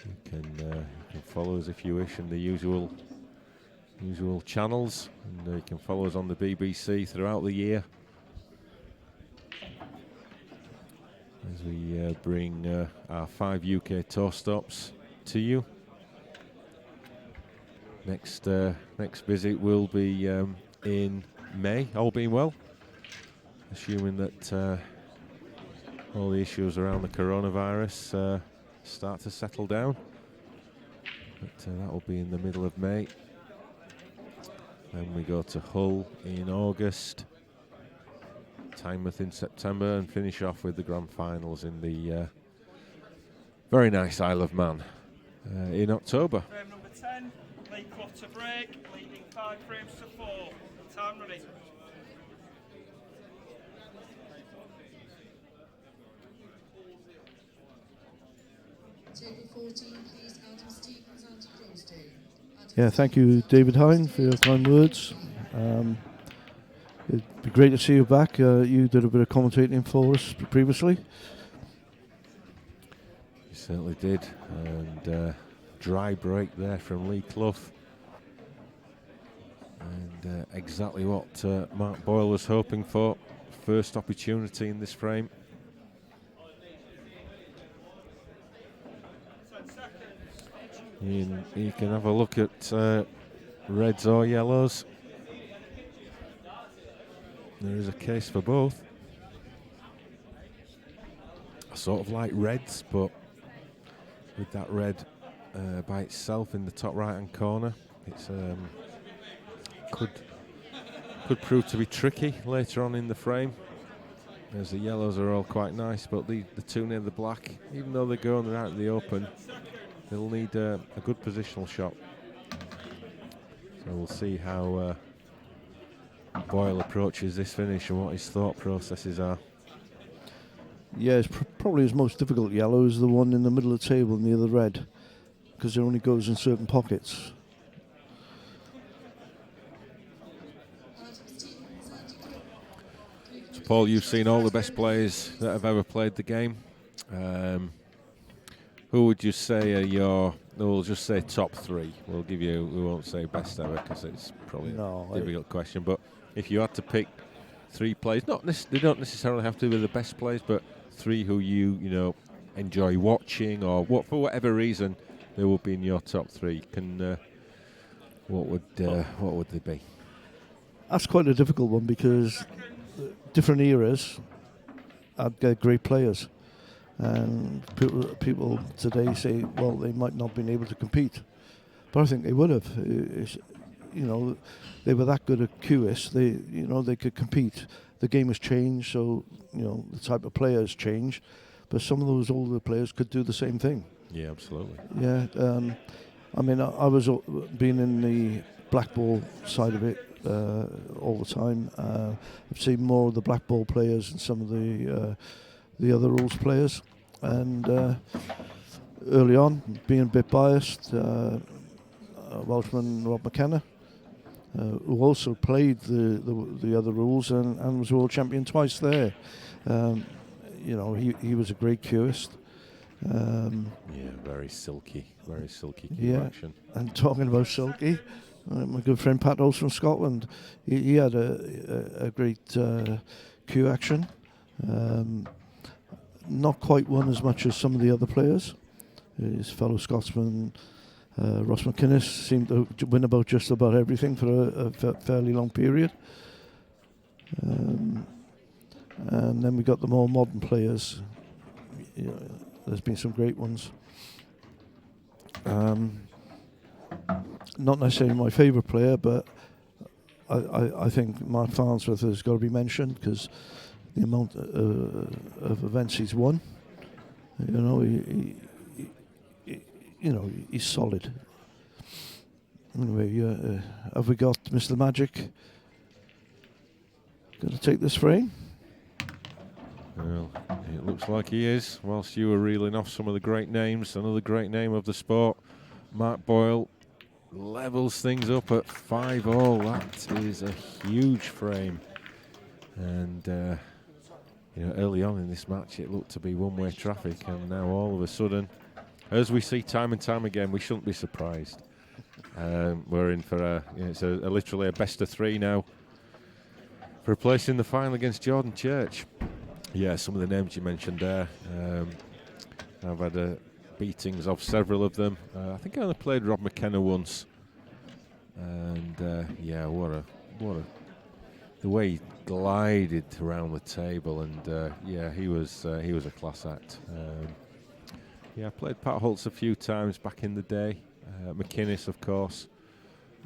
you can follow us if you wish in the usual channels, and you can follow us on the BBC throughout the year as we bring our 5 UK tour stops to you. Next visit will be in May, all being well, assuming that all the issues around the coronavirus start to settle down. But that will be in the middle of May. Then we go to Hull in August, Tynemouth in September, and finish off with the grand finals in the very nice Isle of Man in October. Frame number 10, Clough to break, leading 5 frames to 4. Time ready. Yeah, thank you, David Hine, for your kind words. It'd be great to see you back. You did a bit of commentating for us previously. You certainly did. And dry break there from Lee Clough. And exactly what Mark Boyle was hoping for. First opportunity in this frame. You can have a look at reds or yellows. There is a case for both. I sort of like reds, but with that red by itself in the top right-hand corner, it's could prove to be tricky later on in the frame, as the yellows are all quite nice, but the two near the black, even though they're going out in the open, they'll need a good positional shot. So we'll see how Boyle approaches this finish and what his thought processes are. Yeah, it's probably his most difficult yellow is the one in the middle of the table near the red, because it only goes in certain pockets. So Paul, you've seen all the best players that have ever played the game. Who would you say are your, we'll just say top three. We won't say best ever because it's probably a difficult question, but if you had to pick three players, they don't necessarily have to be the best players, but three who you enjoy watching, or what for whatever reason they would be in your top three. What would they be? That's quite a difficult one because different eras had great players, and people today say, well, they might not have been able to compete, but I think they would have. They were that good at QS. They could compete. The game has changed, so the type of players change, but some of those older players could do the same thing. Yeah, absolutely. Yeah, I was being in the black ball side of it all the time. I've seen more of the black ball players than some of the other rules players, and early on, being a bit biased, Welshman Rob McKenna, who also played the other rules and was world champion twice there. He was a great Qist. Very silky cue action. And talking about silky, my good friend Pat Oates from Scotland, he had a great cue action. Not quite won as much as some of the other players. His fellow Scotsman Ross McInnes seemed to win just about everything for a fairly long period. And then we got the more modern players. There's been some great ones. Not necessarily my favourite player, but I think Mark Farnsworth has got to be mentioned because the amount of events he's won. He's solid. Anyway, have we got Mr. Magic going to take this frame? Well, it looks like he is. Whilst you were reeling off some of the great names, another great name of the sport, Mark Boyle, levels things up at 5-all. That is a huge frame. And, early on in this match, it looked to be one-way traffic. And now all of a sudden, as we see time and time again, we shouldn't be surprised. We're in for it's literally a best of three now for a place in the final against Jordan Church. Yeah, some of the names you mentioned there. I've had beatings of several of them. I think I only played Rob McKenna once, and the way he glided around the table, and he was a class act. I played Pat Holtz a few times back in the day. McInnes, of course,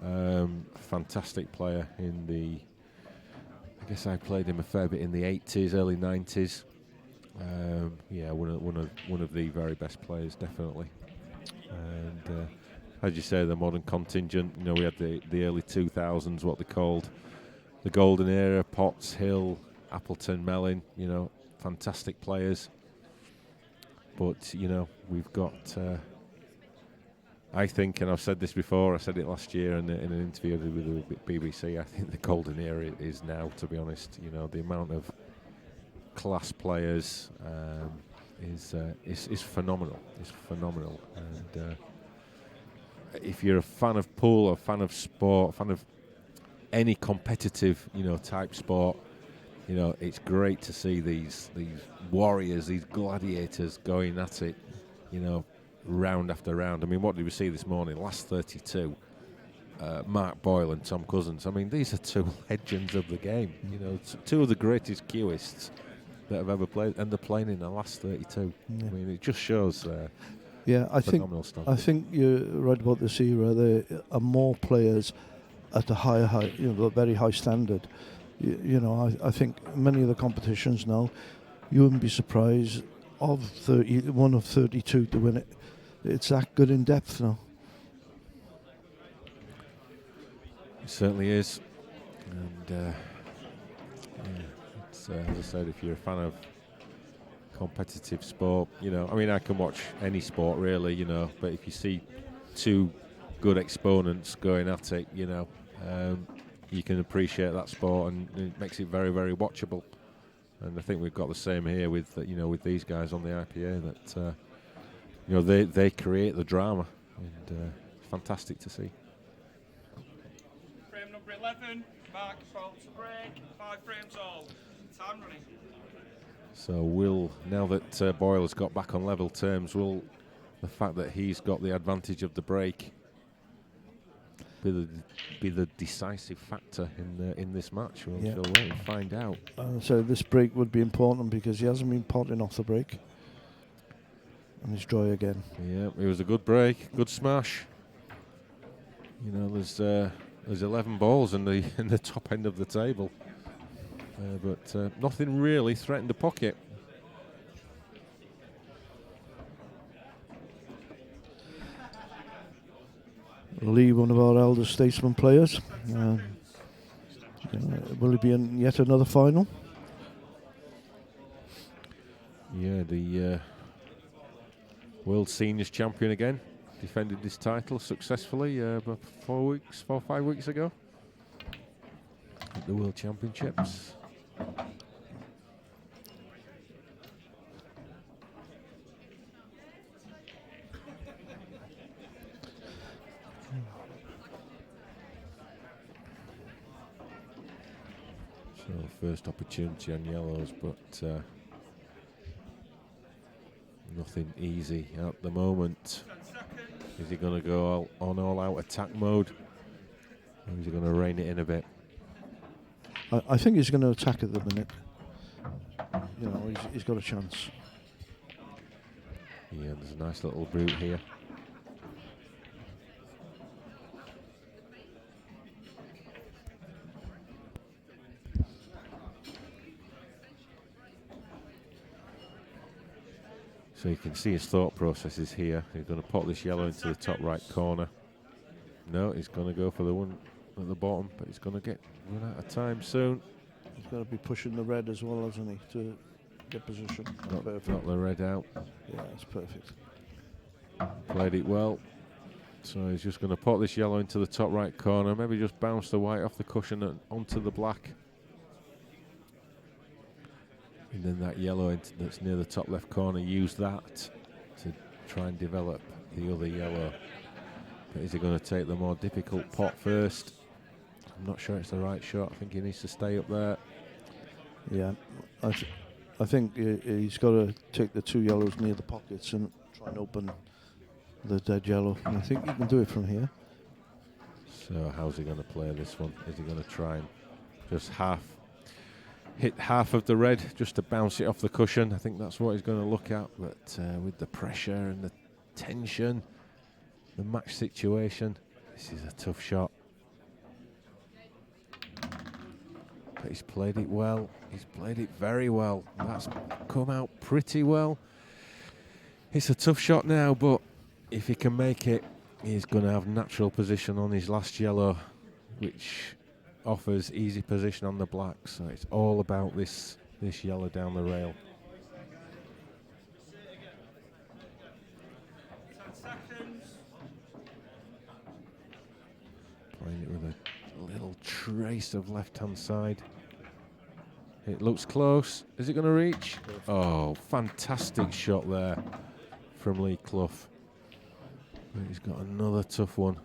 fantastic player I guess I played him a fair bit in the 80s, early 90s. One of the very best players, definitely. And as you say, the modern contingent. We had the early 2000s, what they called the golden era. Potts, Hill, Appleton, Mellin. Fantastic players. But we've got. I think, and I've said this before. I said it last year in an interview with the BBC. I think the golden era is now. To be honest, the amount of class players is phenomenal. It's phenomenal. And if you're a fan of pool, or a fan of sport, a fan of any competitive, type sport, it's great to see these warriors, these gladiators going at it, round after round. I mean, what did we see this morning? Last 32, Mark Boyle and Tom Cousins. I mean, these are two legends of the game. Two of the greatest cueists that have ever played, and they're playing in the last 32. Yeah. I mean, it just shows. I think you're right about this era. There are more players at a higher, a very high standard. I think many of the competitions now, you wouldn't be surprised of 31 of 32 to win it. It's that good in depth now. It certainly is. And it's, as I said, if you're a fan of competitive sport, I can watch any sport really, but if you see two good exponents going at it, you can appreciate that sport, and it makes it very, very watchable. And I think we've got the same here with with these guys on the IPA, that they create the drama, and fantastic to see. Frame number 11, Mark Boyle to break, 5 frames all. Time running. So now that Boyle has got back on level terms, will the fact that he's got the advantage of the break be the decisive factor in this match? We'll wait and find out. So this break would be important because he hasn't been potting off the break, and he's dry again. Yeah, it was a good break, good smash. There's 11 balls in the top end of the table, but nothing really threatened the pocket. Lee, one of our elder statesman players. Will he be in yet another final? Yeah, the World Seniors Champion again. Defended his title successfully about 4 or 5 weeks ago at the World Championships. So first opportunity on yellows, but nothing easy at the moment. Is he going to go all-out attack mode, or is he going to rein it in a bit? I think he's going to attack at the minute. He's got a chance. Yeah, there's a nice little route here. So you can see his thought processes here. He's going to pop this yellow into the top right corner. No, he's going to go for the one at the bottom, but he's going to run out of time soon. He's got to be pushing the red as well, hasn't he, to get position. Got the red out. Yeah, it's perfect. Played it well. So he's just going to pop this yellow into the top right corner. Maybe just bounce the white off the cushion and onto the black. And then that yellow that's near the top left corner, use that to try and develop the other yellow. But is he going to take the more difficult pot first? I'm not sure it's the right shot. I think he needs to stay up there. Yeah, I think he's got to take the 2 yellows near the pockets and try and open the dead yellow. And I think he can do it from here. So how's he going to play this one? Is he going to try and just hit half of the red just to bounce it off the cushion? I think that's what he's going to look at. But with the pressure and the tension, the match situation, this is a tough shot. But he's played it well. He's played it very well. That's come out pretty well. It's a tough shot now, but if he can make it, he's going to have natural position on his last yellow, which offers easy position on the black. So it's all about this yellow down the rail. trace of left-hand side. It looks close. Is it going to reach? Oh, fantastic shot there from Lee Clough. But he's got another tough one.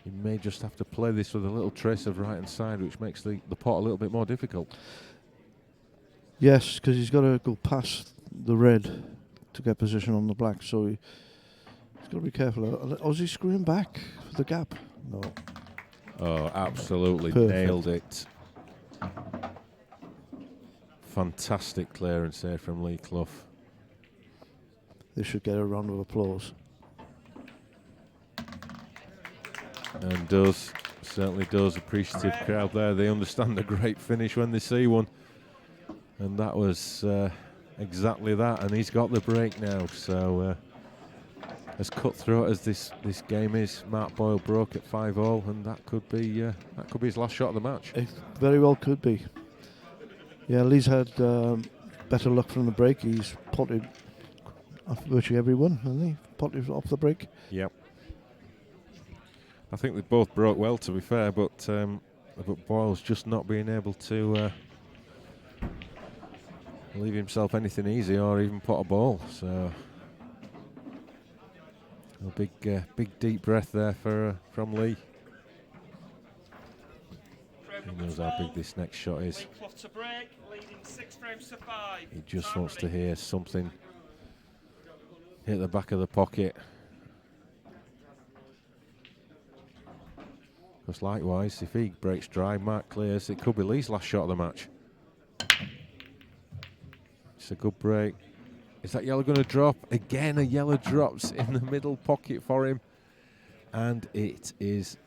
He may just have to play this with a little trace of right-hand side, which makes the pot a little bit more difficult. Yes, because he's got to go past the red to get position on the black, so he's got to be careful. Oh, is he screwing back for the gap? No. Oh, absolutely Perfect. Nailed it. Fantastic clearance there from Lee Clough. They should get a round of applause. And does, certainly does. Appreciative crowd there. They understand a great finish when they see one. And that was exactly that. And he's got the break now. So as cutthroat as this game is, Mark Boyle broke at 5-all, and that could be his last shot of the match. It very well could be. Yeah, Lee's had better luck from the break. He's potted virtually every one, hasn't he? Potted off the break. Yep. I think they both broke well, to be fair, but Boyle's just not being able to leave himself anything easy or even pot a ball. So a big deep breath there from Lee. He knows how big this next shot is. He just wants to hear something hit the back of the pocket. Because likewise, if he breaks dry, Mark clears, it could be Lee's last shot of the match. It's a good break. Is that yellow going to drop? Again, a yellow drops in the middle pocket for him. And it is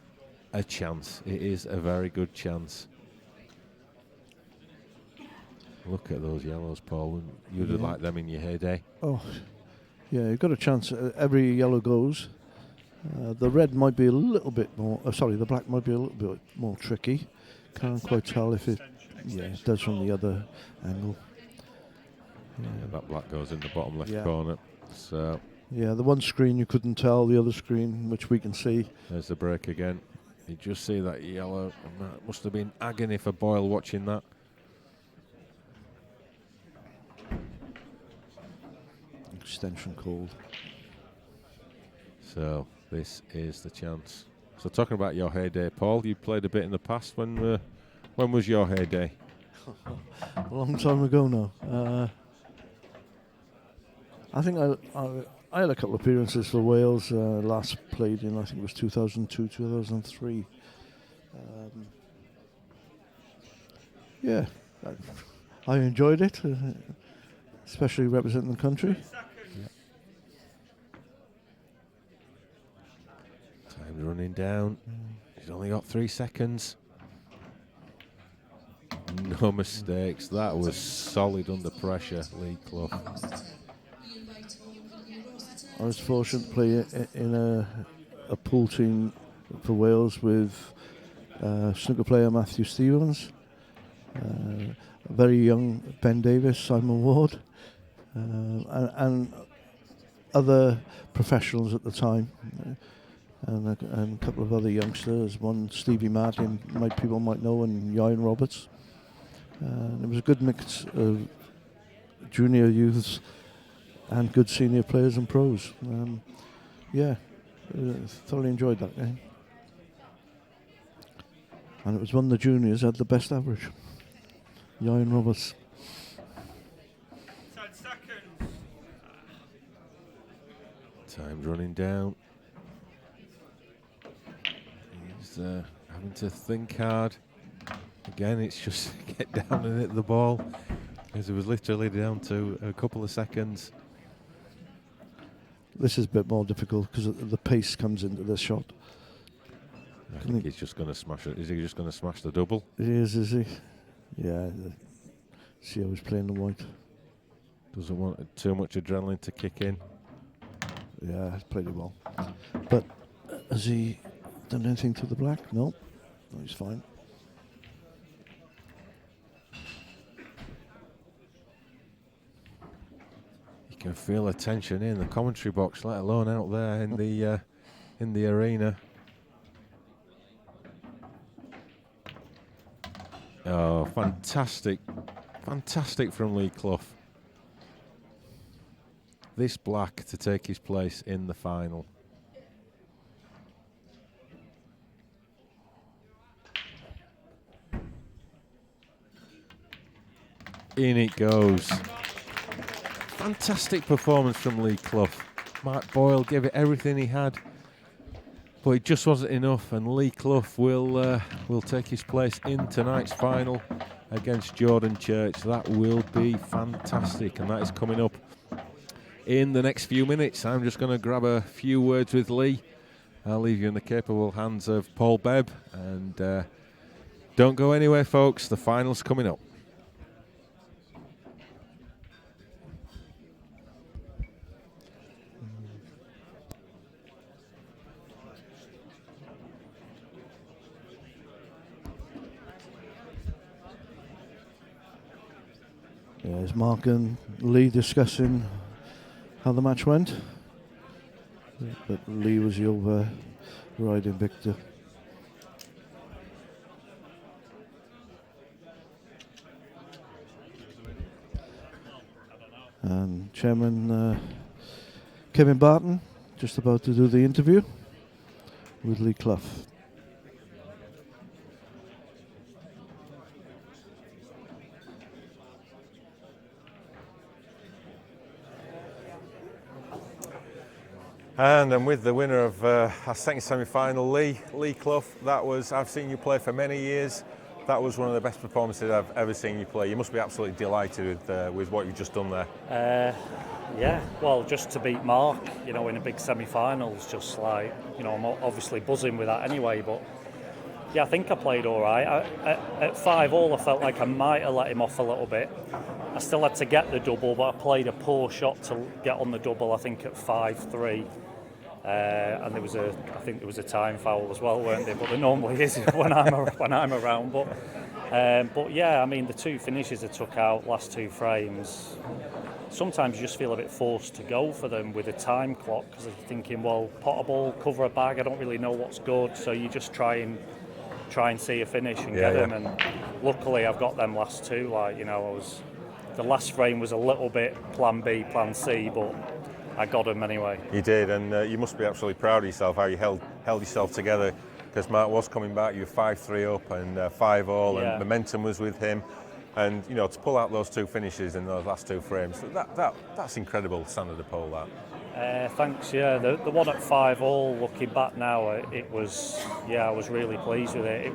a chance. It is a very good chance. Look at those yellows, Paul. You'd have liked them in your heyday. Oh, yeah, you've got a chance. Every yellow goes. The red might be a little bit more. Sorry, the black might be a little bit more tricky. Can't quite tell if it. Yeah, it does from the other angle. Yeah, that black goes in the bottom left corner. So yeah, the one screen you couldn't tell. The other screen, which we can see. There's the break again. You just see that yellow. And that must have been agony for Boyle watching that. Extension called. So this is the chance. So talking about your heyday, Paul, you played a bit in the past. When was your heyday? A long time ago now. I think I had a couple of appearances for Wales. Last played in, I think it was 2002, 2003. Yeah, I enjoyed it, especially representing the country. Time's running down. He's only got 3 seconds. No mistakes. That was solid under pressure, Lee Clough. I was fortunate to play in a pool team for Wales with snooker player Matthew Stevens, a very young Ben Davis, Simon Ward, and other professionals at the time, and a couple of other youngsters. One Stevie Martin, people might know, and Ian Roberts. It was a good mix of junior youths and good senior players and pros. Thoroughly enjoyed that game. And it was one of the juniors had the best average. Ian Roberts. 10 seconds. Time's running down. He's having to think hard. Again, it's just get down and hit the ball, because it was literally down to a couple of seconds. This is a bit more difficult because the pace comes into this shot. I think he's just going to smash it. Is he just going to smash the double? It is he? Yeah. See how he's playing the white. Doesn't want too much adrenaline to kick in. Yeah, he's played it well. But has he done anything to the black? No, he's fine. You can feel the tension in the commentary box, let alone out there in the arena. Fantastic from Lee Clough. This black to take his place in the final. In it goes. Fantastic performance from Lee Clough. Mark Boyle gave it everything he had, but it just wasn't enough, and Lee Clough will take his place in tonight's final against Jordan Church. That will be fantastic, and that is coming up in the next few minutes. I'm just going to grab a few words with Lee. I'll leave you in the capable hands of Paul Bebb, and don't go anywhere, folks. The final's coming up. Yeah, it's Mark and Lee discussing how the match went, but Lee was the overriding victor. And Chairman Kevin Barton just about to do the interview with Lee Clough. And I'm with the winner of our second semi-final, Lee Clough. I've seen you play for many years. That was one of the best performances I've ever seen you play. You must be absolutely delighted with what you've just done there. Yeah, well, just to beat Mark, in a big semi-finals, just like, I'm obviously buzzing with that anyway, but yeah, I think I played all right. At 5-all, I felt like I might have let him off a little bit. I still had to get the double, but I played a poor shot to get on the double, I think at 5-3. And I think there was a time foul as well, weren't there? But there normally is when I'm around. But yeah, I mean, the two finishes I took out, last two frames, sometimes you just feel a bit forced to go for them with a time clock, because you're thinking, well, pot a ball, cover a bag, I don't really know what's good, so you just try and see a finish and get them. And luckily I've got them last two. The last frame was a little bit plan B, plan C, but I got him anyway. You did, and you must be absolutely proud of yourself, how you held yourself together, because Mark was coming back. You were 5-3 up and 5-all, and momentum was with him. And to pull out those two finishes in those last two frames, that's incredible standard of pole. That. Thanks. Yeah, the one at 5-all. Looking back now, I was really pleased with it.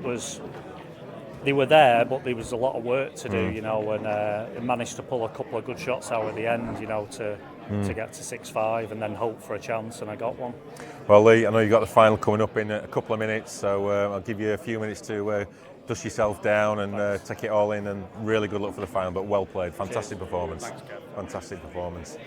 They were there, but there was a lot of work to do, and I managed to pull a couple of good shots out at the end, to get to 6-5 and then hope for a chance, and I got one. Well, Lee, I know you've got the final coming up in a couple of minutes, so I'll give you a few minutes to dust yourself down and take it all in, and really good luck for the final, but well played. Fantastic performance. Thanks, Kev. Fantastic performance.